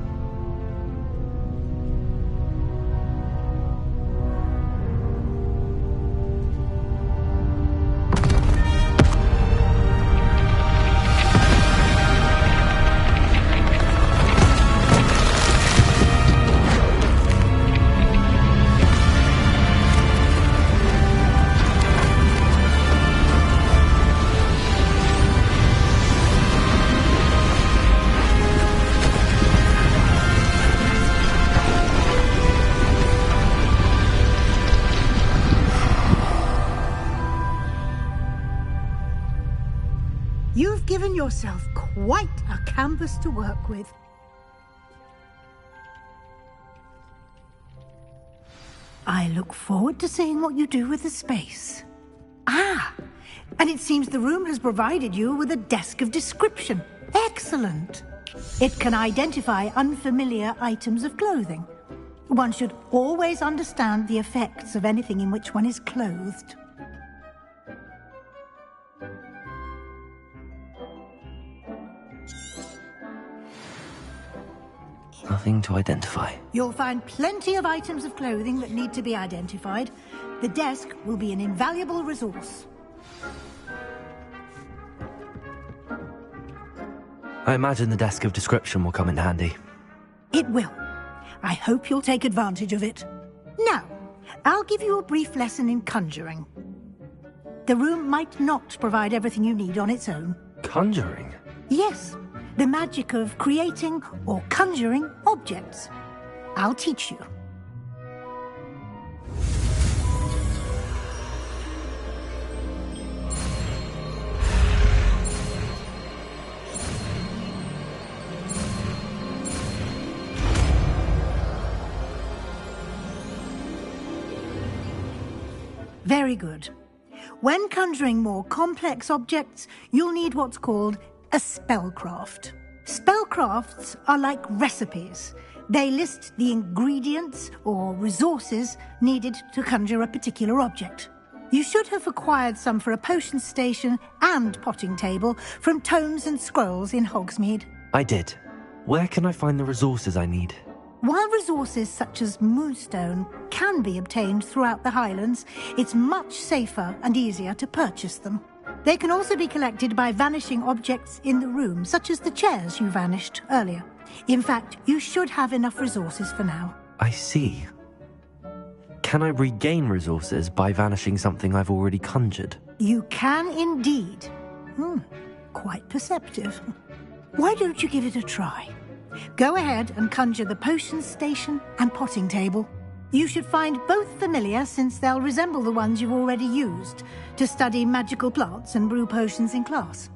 You've given yourself quite a canvas to work with. I look forward to seeing what you do with the space. Ah, and it seems the room has provided you with a desk of description. Excellent. It can identify unfamiliar items of clothing. One should always understand the effects of anything in which one is clothed. Nothing to identify. You'll find plenty of items of clothing that need to be identified. The desk will be an invaluable resource. I imagine the desk of description will come in handy. It will. I hope you'll take advantage of it. Now, I'll give you a brief lesson in conjuring. The room might not provide everything you need on its own. Conjuring? Yes, the magic of creating or conjuring objects. I'll teach you. Very good. When conjuring more complex objects, you'll need what's called a spellcraft. Spellcrafts are like recipes. They list the ingredients or resources needed to conjure a particular object. You should have acquired some for a potion station and potting table from tomes and scrolls in Hogsmeade. I did. Where can I find the resources I need? While resources such as moonstone can be obtained throughout the Highlands, it's much safer and easier to purchase them. They can also be collected by vanishing objects in the room, such as the chairs you vanished earlier. In fact, you should have enough resources for now. I see. Can I regain resources by vanishing something I've already conjured? You can indeed. Quite perceptive. Why don't you give it a try? Go ahead and conjure the potion station and potting table. You should find both familiar, since they'll resemble the ones you've already used to study magical plants and brew potions in class.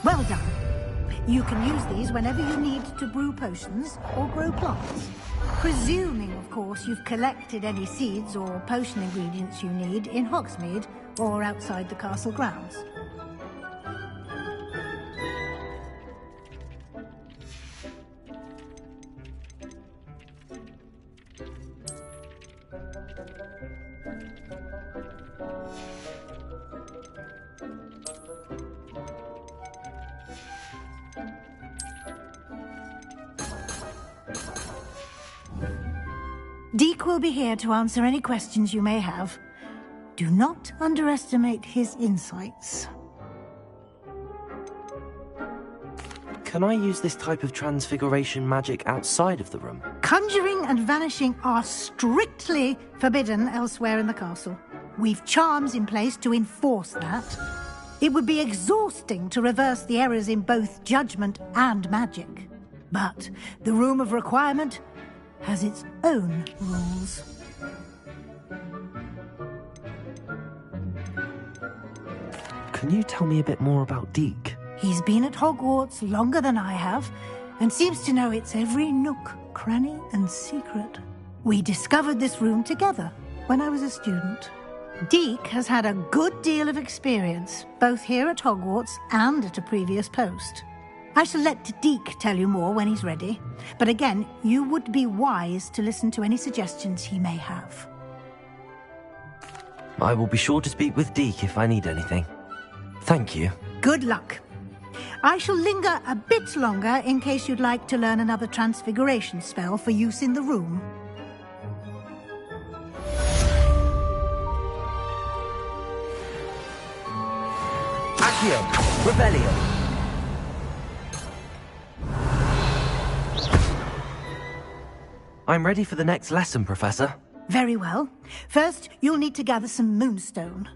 Well done. You can use these whenever you need to brew potions or grow plants. Presuming, of course, you've collected any seeds or potion ingredients you need in Hogsmeade or outside the castle grounds. Deke will be here to answer any questions you may have. Do not underestimate his insights. Can I use this type of transfiguration magic outside of the room? Conjuring and vanishing are strictly forbidden elsewhere in the castle. We've charms in place to enforce that. It would be exhausting to reverse the errors in both judgment and magic. But the Room of Requirement has its own rules. Can you tell me a bit more about Deke? He's been at Hogwarts longer than I have, and seems to know its every nook, cranny, and secret. We discovered this room together when I was a student. Deke has had a good deal of experience, both here at Hogwarts and at a previous post. I shall let Deke tell you more when he's ready, but again, you would be wise to listen to any suggestions he may have. I will be sure to speak with Deke if I need anything. Thank you. Good luck. I shall linger a bit longer in case you'd like to learn another transfiguration spell for use in the room. Accio! Revelio! I'm ready for the next lesson, Professor. Very well. First, you'll need to gather some moonstone.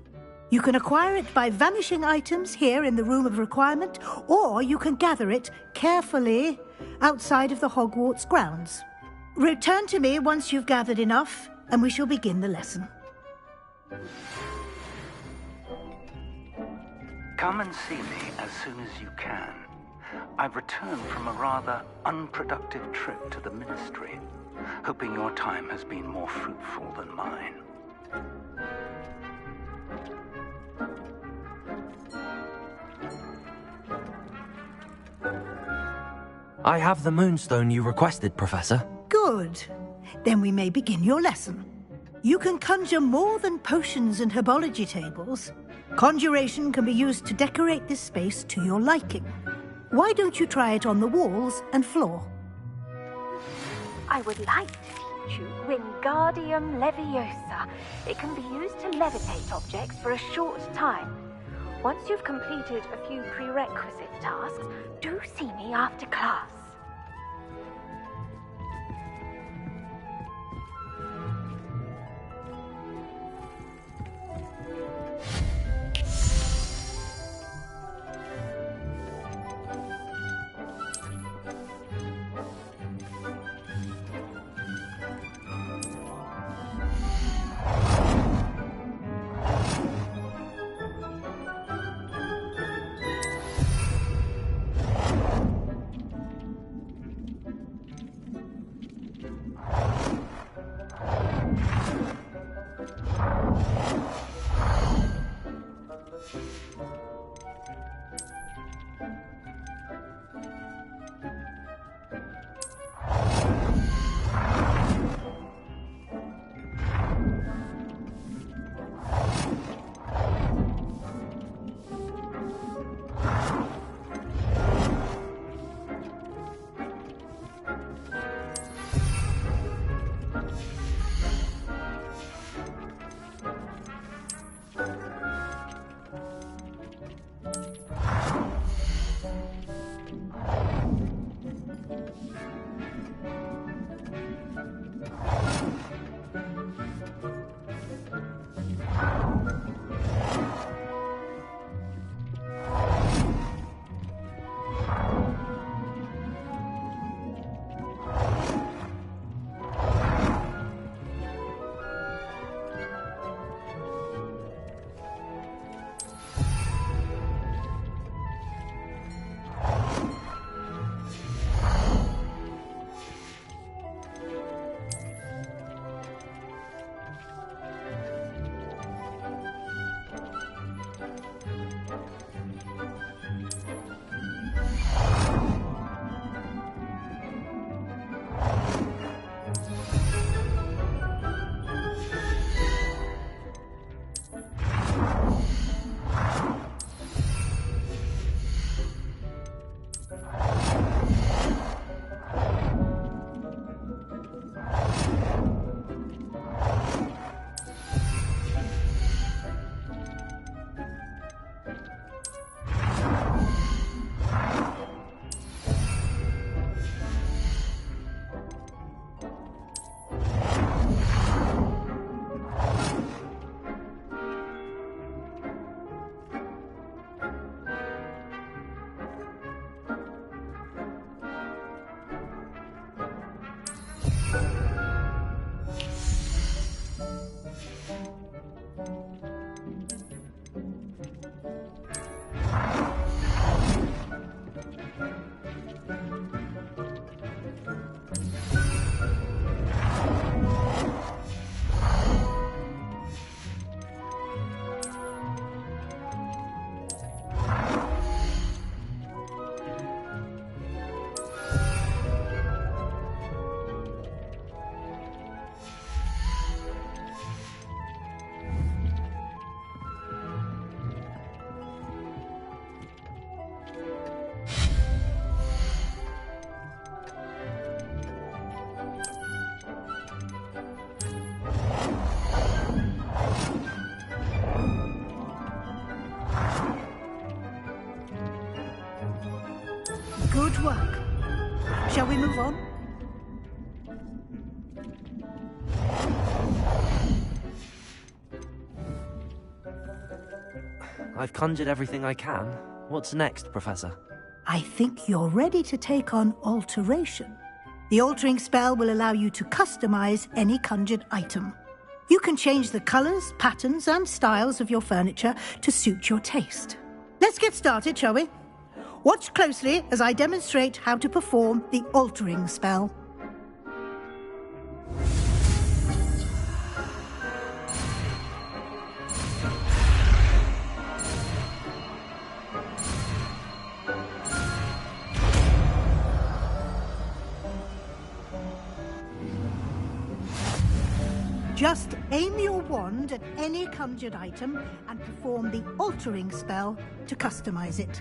You can acquire it by vanishing items here in the Room of Requirement, or you can gather it carefully outside of the Hogwarts grounds. Return to me once you've gathered enough, and we shall begin the lesson. Come and see me as soon as you can. I've returned from a rather unproductive trip to the Ministry, hoping your time has been more fruitful than mine. I have the moonstone you requested, Professor. Good. Then we may begin your lesson. You can conjure more than potions and herbology tables. Conjuration can be used to decorate this space to your liking. Why don't you try it on the walls and floor? I would like to teach you Wingardium Leviosa. It can be used to levitate objects for a short time. Once you've completed a few prerequisite tasks, do see me after class. Good work. Shall we move on? I've conjured everything I can. What's next, Professor? I think you're ready to take on alteration. The altering spell will allow you to customize any conjured item. You can change the colors, patterns, and styles of your furniture to suit your taste. Let's get started, shall we? Watch closely as I demonstrate how to perform the altering spell. Just aim your wand at any conjured item and perform the altering spell to customize it.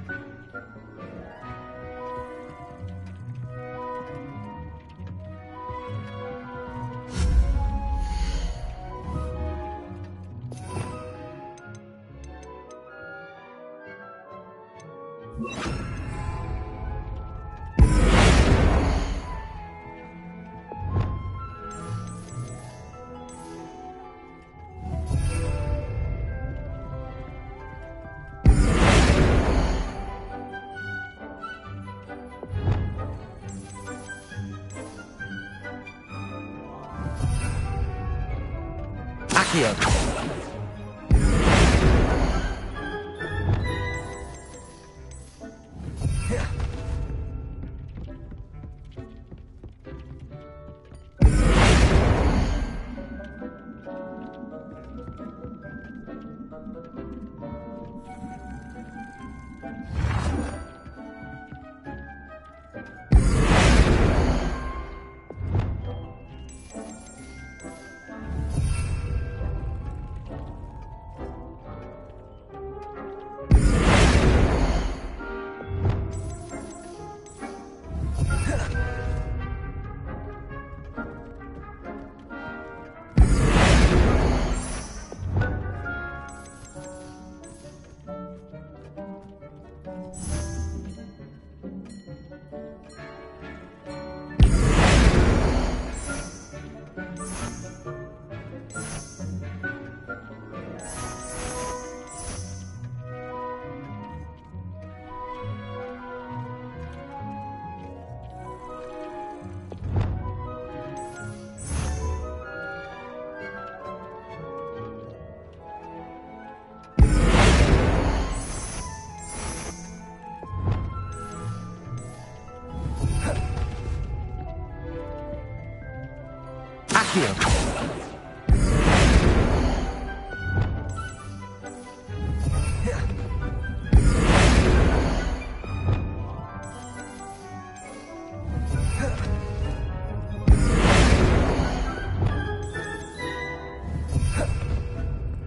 Accio.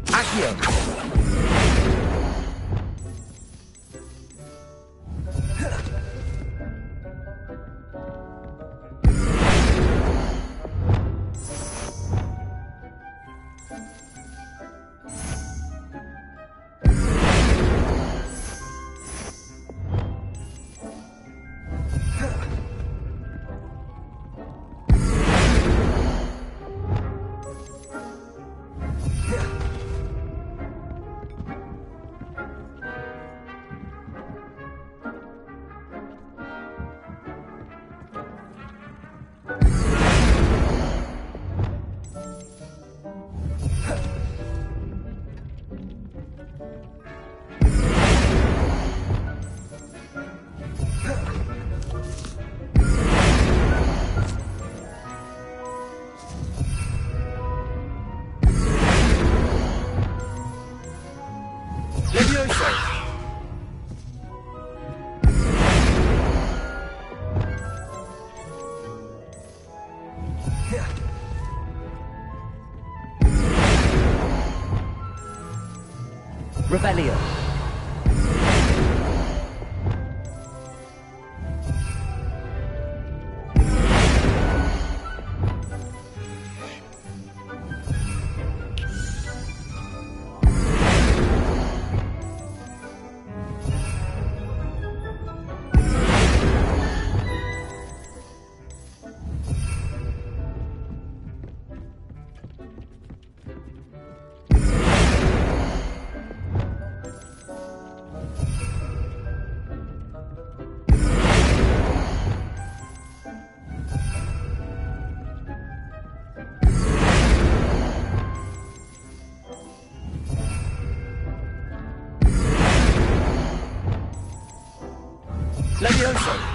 Accio. Rebellion. Levioso!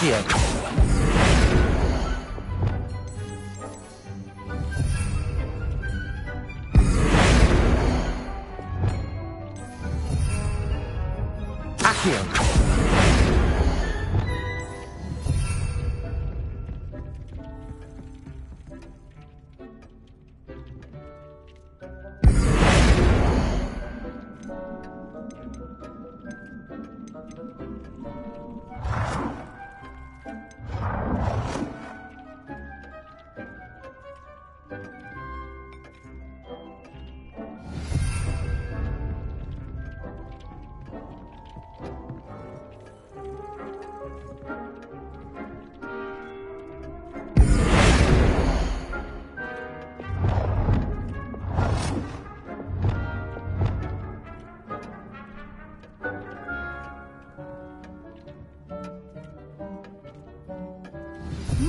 Accio. Accio.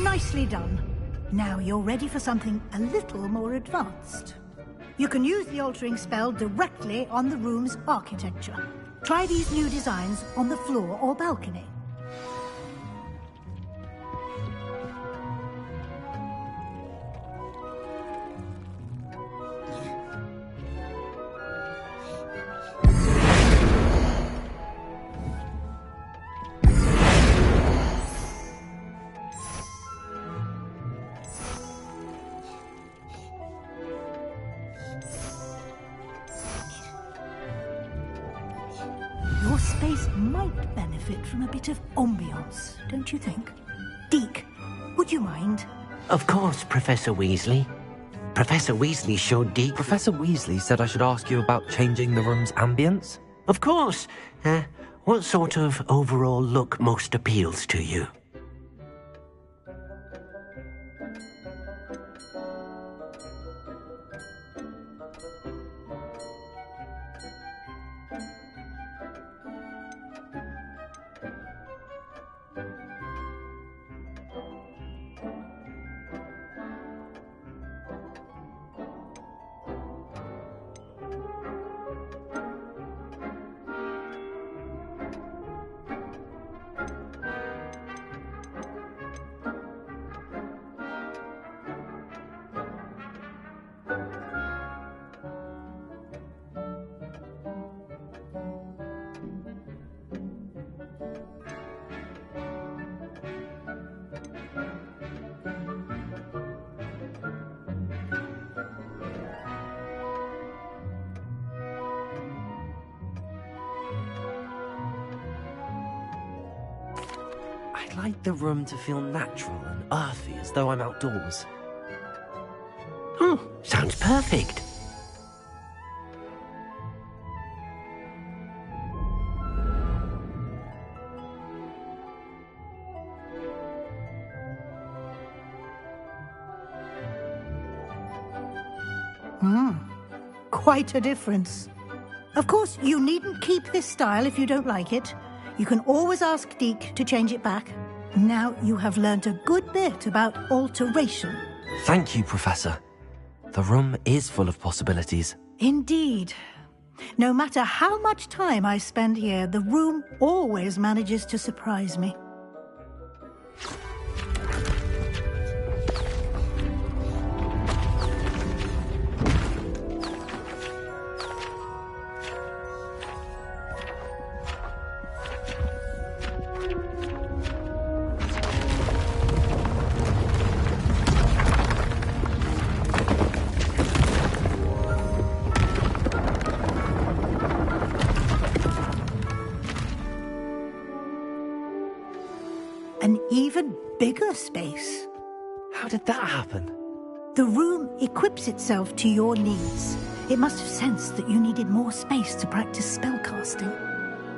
Nicely done. Now you're ready for something a little more advanced. You can use the altering spell directly on the room's architecture. Try these new designs on the floor or balcony. Your space might benefit from a bit of ambiance, don't you think? Deke, would you mind? Of course, Professor Weasley. Professor Weasley showed Deke... Professor Weasley said I should ask you about changing the room's ambience? Of course. What sort of overall look most appeals to you? I'd like the room to feel natural and earthy, as though I'm outdoors. Oh, sounds perfect. Quite a difference. Of course, you needn't keep this style if you don't like it. You can always ask Deke to change it back. Now you have learnt a good bit about alteration. Thank you, Professor. The room is full of possibilities. Indeed. No matter how much time I spend here, the room always manages to surprise me. An even bigger space. How did that happen? The room equips itself to your needs. It must have sensed that you needed more space to practice spellcasting.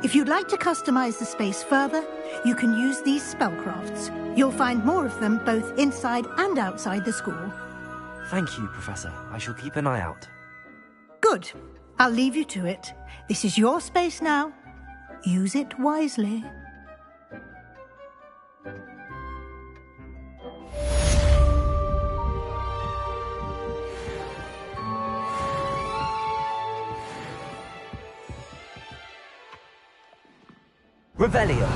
If you'd like to customize the space further, you can use these spellcrafts. You'll find more of them both inside and outside the school. Thank you, Professor. I shall keep an eye out. Good. I'll leave you to it. This is your space now. Use it wisely. Revelio.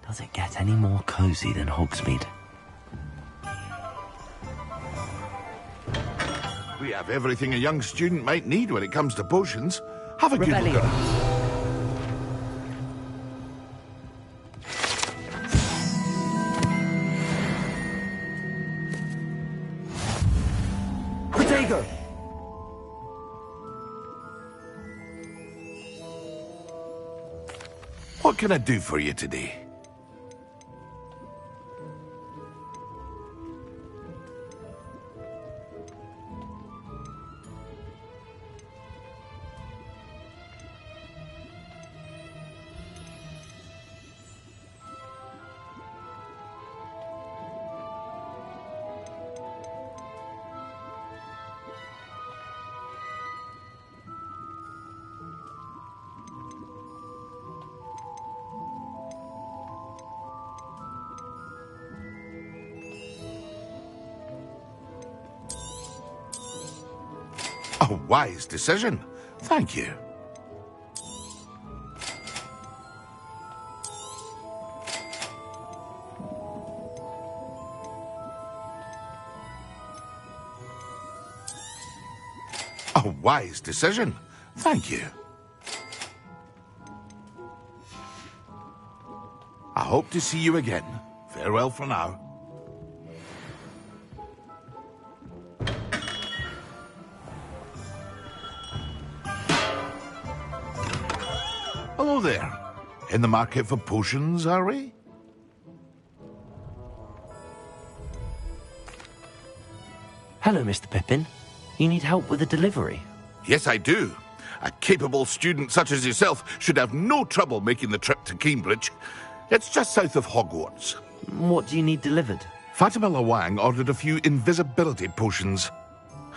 Does it get any more cozy than Hogsmeade? We have everything a young student might need when it comes to potions. Have a good look at us. Protego! What can I do for you today? A wise decision. Thank you. wise decision. Thank you. I hope to see you again. Farewell for now. Hello there. In the market for potions, are we? Hello, Mr. Pippin. You need help with a delivery? Yes, I do. A capable student such as yourself should have no trouble making the trip to Cambridge. It's just south of Hogwarts. What do you need delivered? Fatima Lawang ordered a few invisibility potions.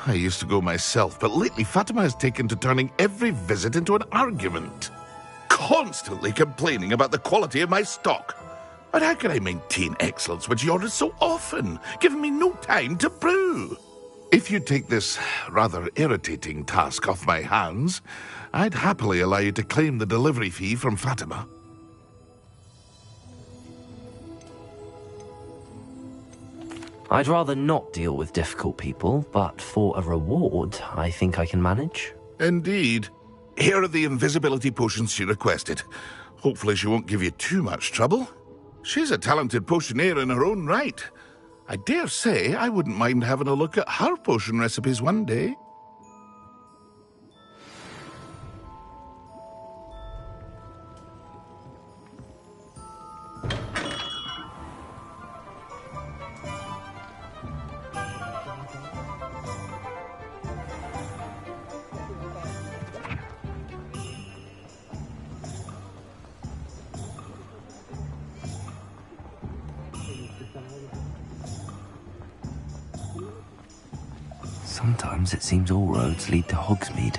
I used to go myself, but lately Fatima has taken to turning every visit into an argument. Constantly complaining about the quality of my stock. But how can I maintain excellence when she orders so often, giving me no time to brew? If you take this rather irritating task off my hands, I'd happily allow you to claim the delivery fee from Fatima. I'd rather not deal with difficult people, but for a reward, I think I can manage. Indeed. Here are the invisibility potions she requested. Hopefully she won't give you too much trouble. She's a talented potioneer in her own right. I dare say I wouldn't mind having a look at her potion recipes one day. Sometimes it seems all roads lead to Hogsmeade.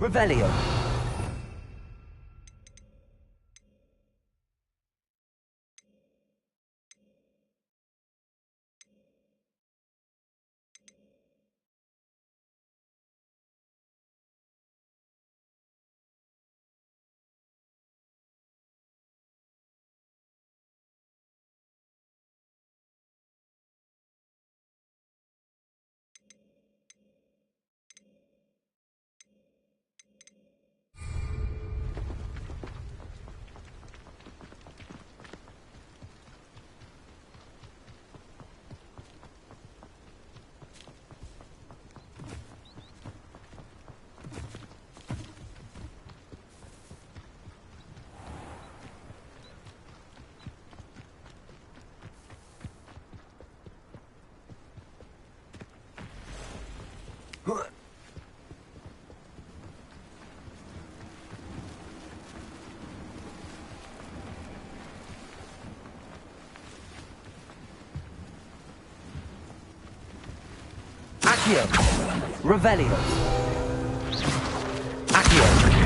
Revelio. Accio. Revelio. Accio.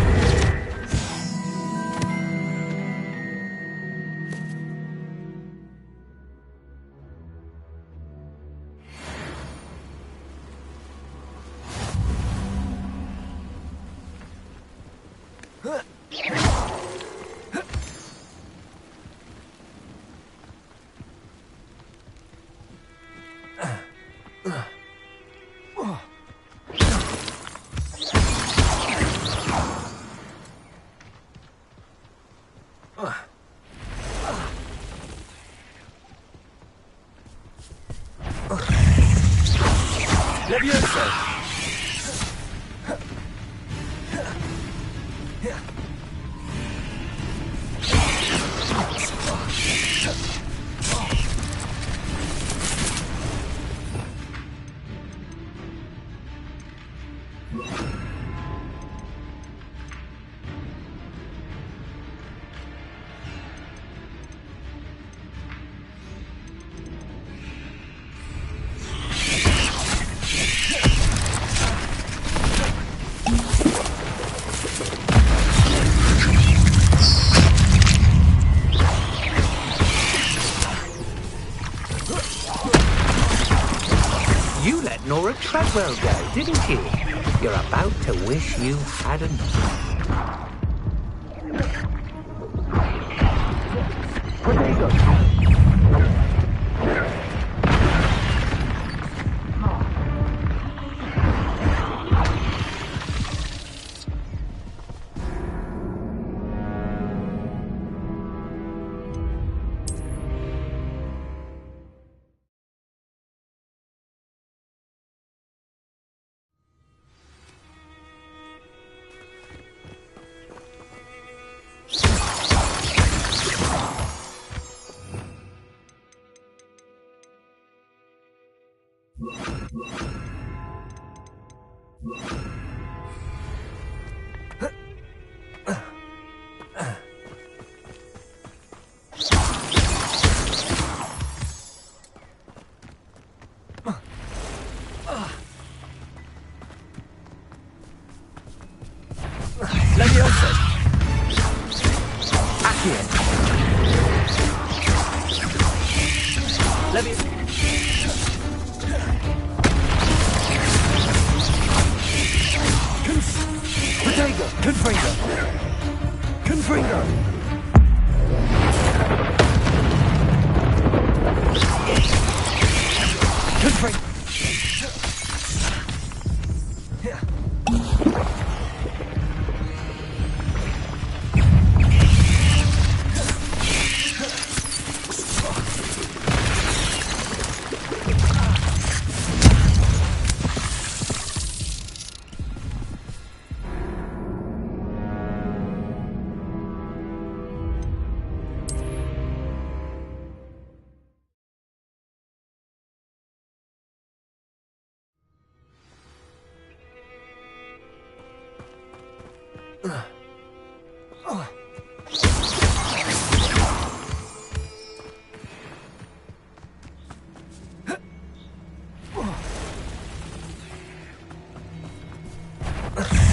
Treadwell go, didn't you? You're about to wish you hadn't.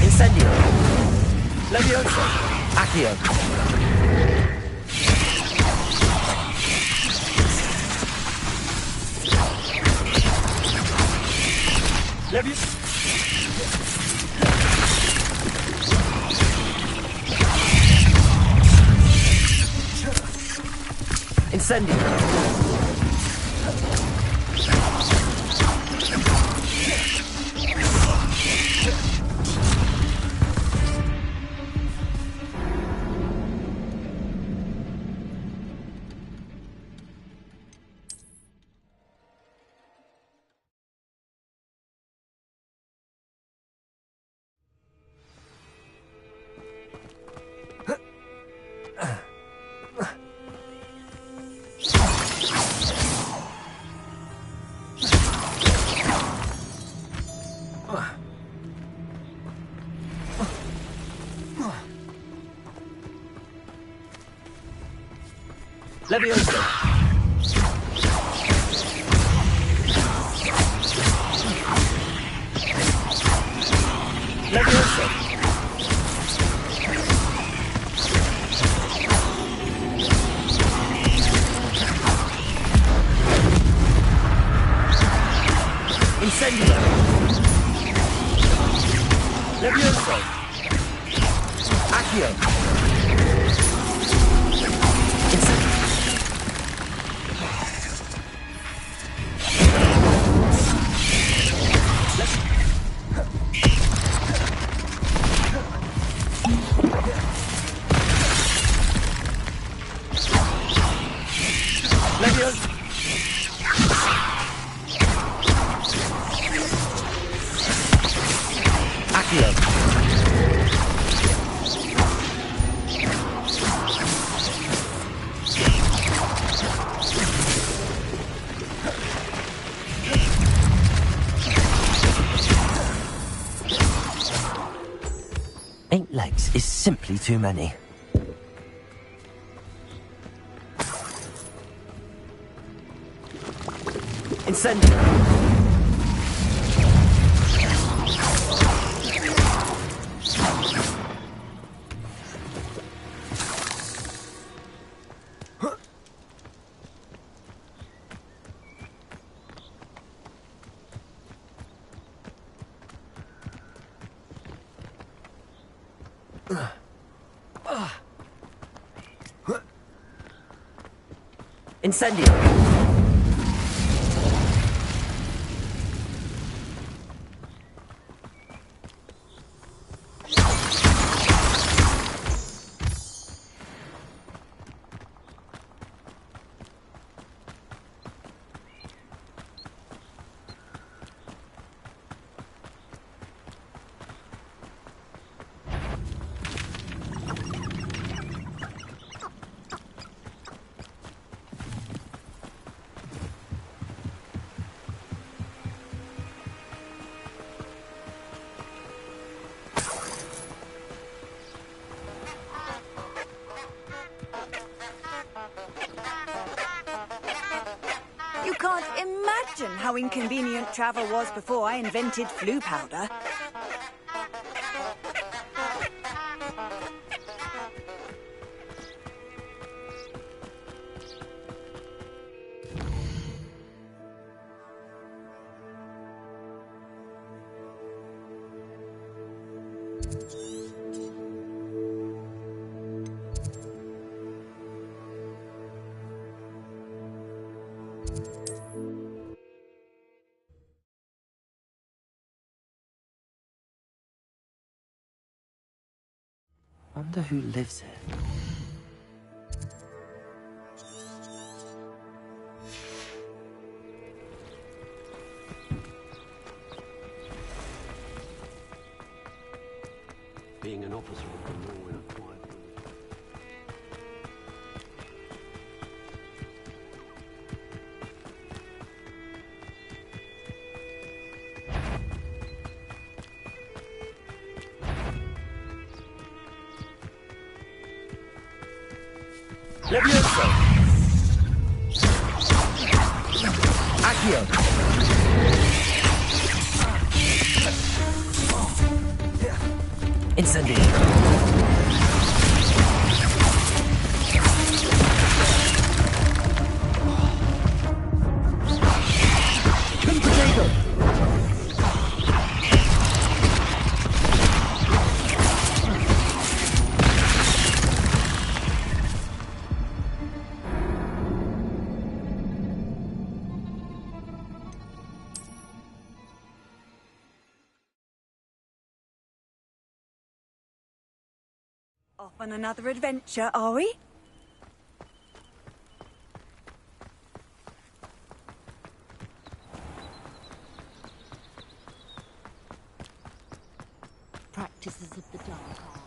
Incendio. Levioso. Accio. Incendio. Levioso. Levioso. Incendio. Levioso. Accio. Eight legs is simply too many. Incendio. Incendio! You can't imagine how inconvenient travel was before I invented flu powder. Wonder who lives here. Being an officer of the law in a quiet room. Levioso! Accio! Incendio! Off on another adventure, are we? Practices of the dark art.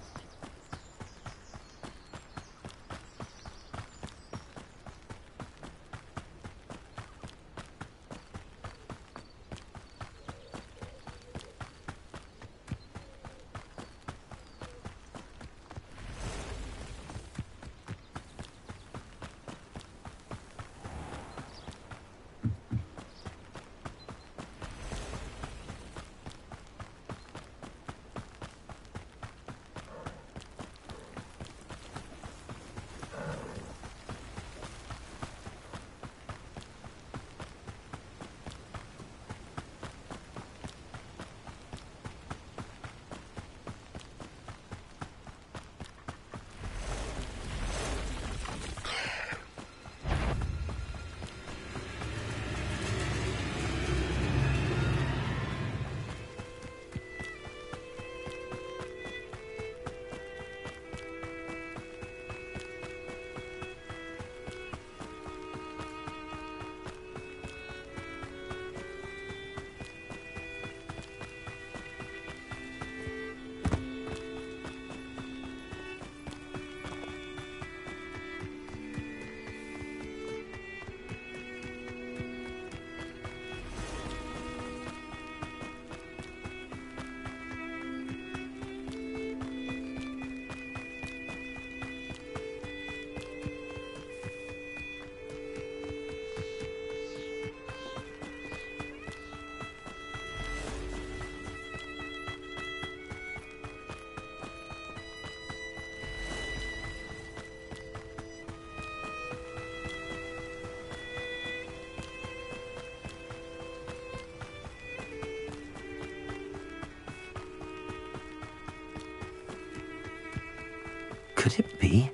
Could it be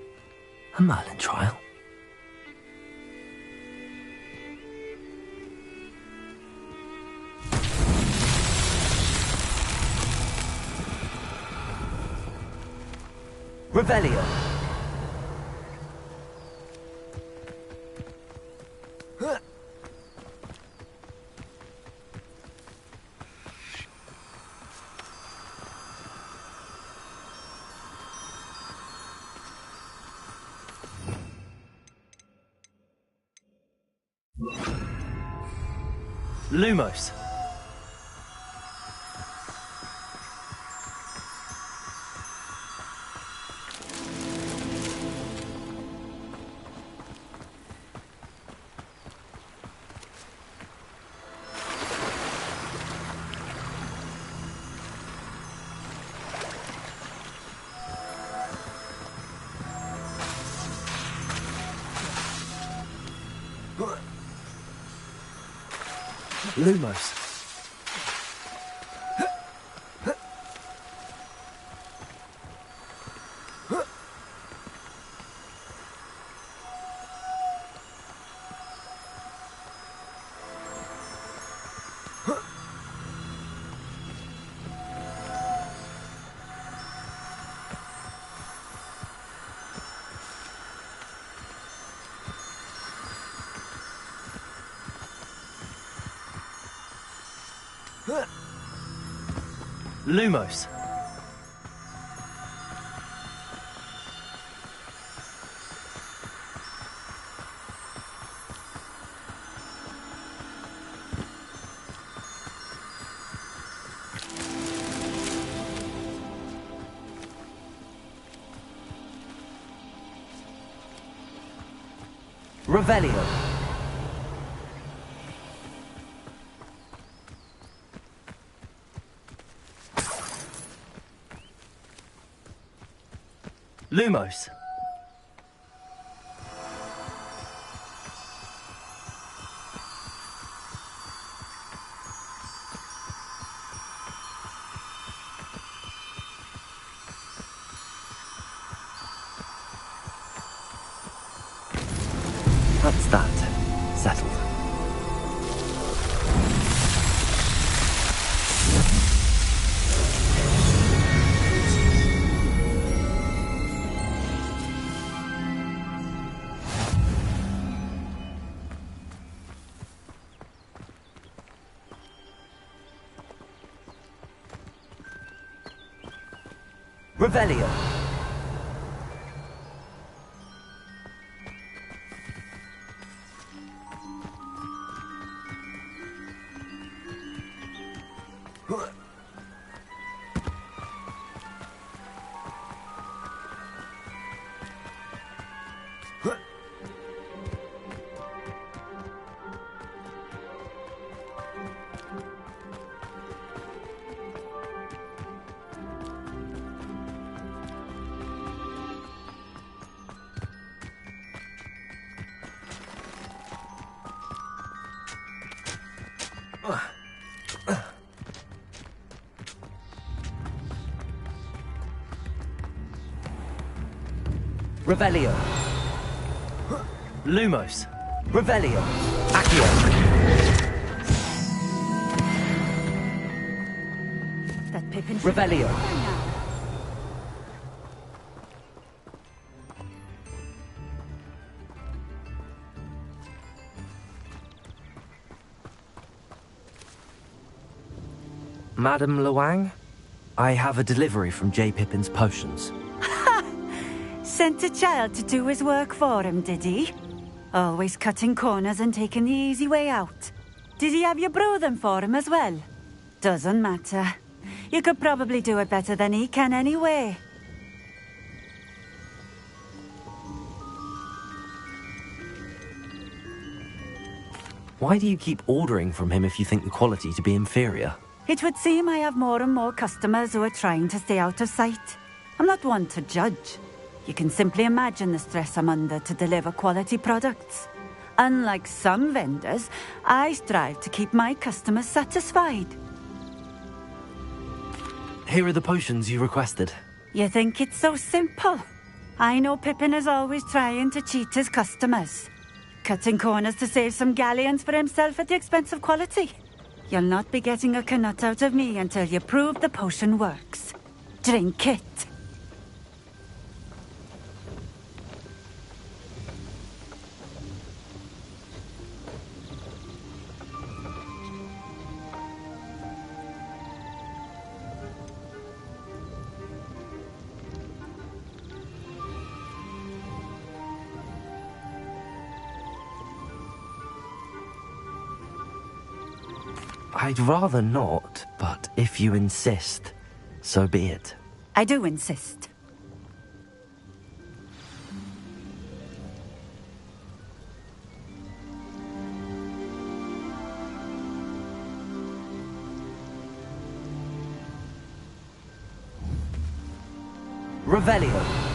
a Merlin trial? Revelio. Lumos. Lumos. Lumos. Revelio. Lumos. That's that. Settled. Revelio. Revelio. Lumos. Revelio. Accio. That Pippin. Revelio. Madam Luang, I have a delivery from J. Pippin's potions. Sent a child to do his work for him, did he? Always cutting corners and taking the easy way out. Did he have you brew them for him as well? Doesn't matter. You could probably do it better than he can anyway. Why do you keep ordering from him if you think the quality to be inferior? It would seem I have more and more customers who are trying to stay out of sight. I'm not one to judge. You can simply imagine the stress I'm under to deliver quality products. Unlike some vendors, I strive to keep my customers satisfied. Here are the potions you requested. You think it's so simple? I know Pippin is always trying to cheat his customers. Cutting corners to save some galleons for himself at the expense of quality. You'll not be getting a canut out of me until you prove the potion works. Drink it. I'd rather not, but if you insist, so be it. I do insist. Revelio.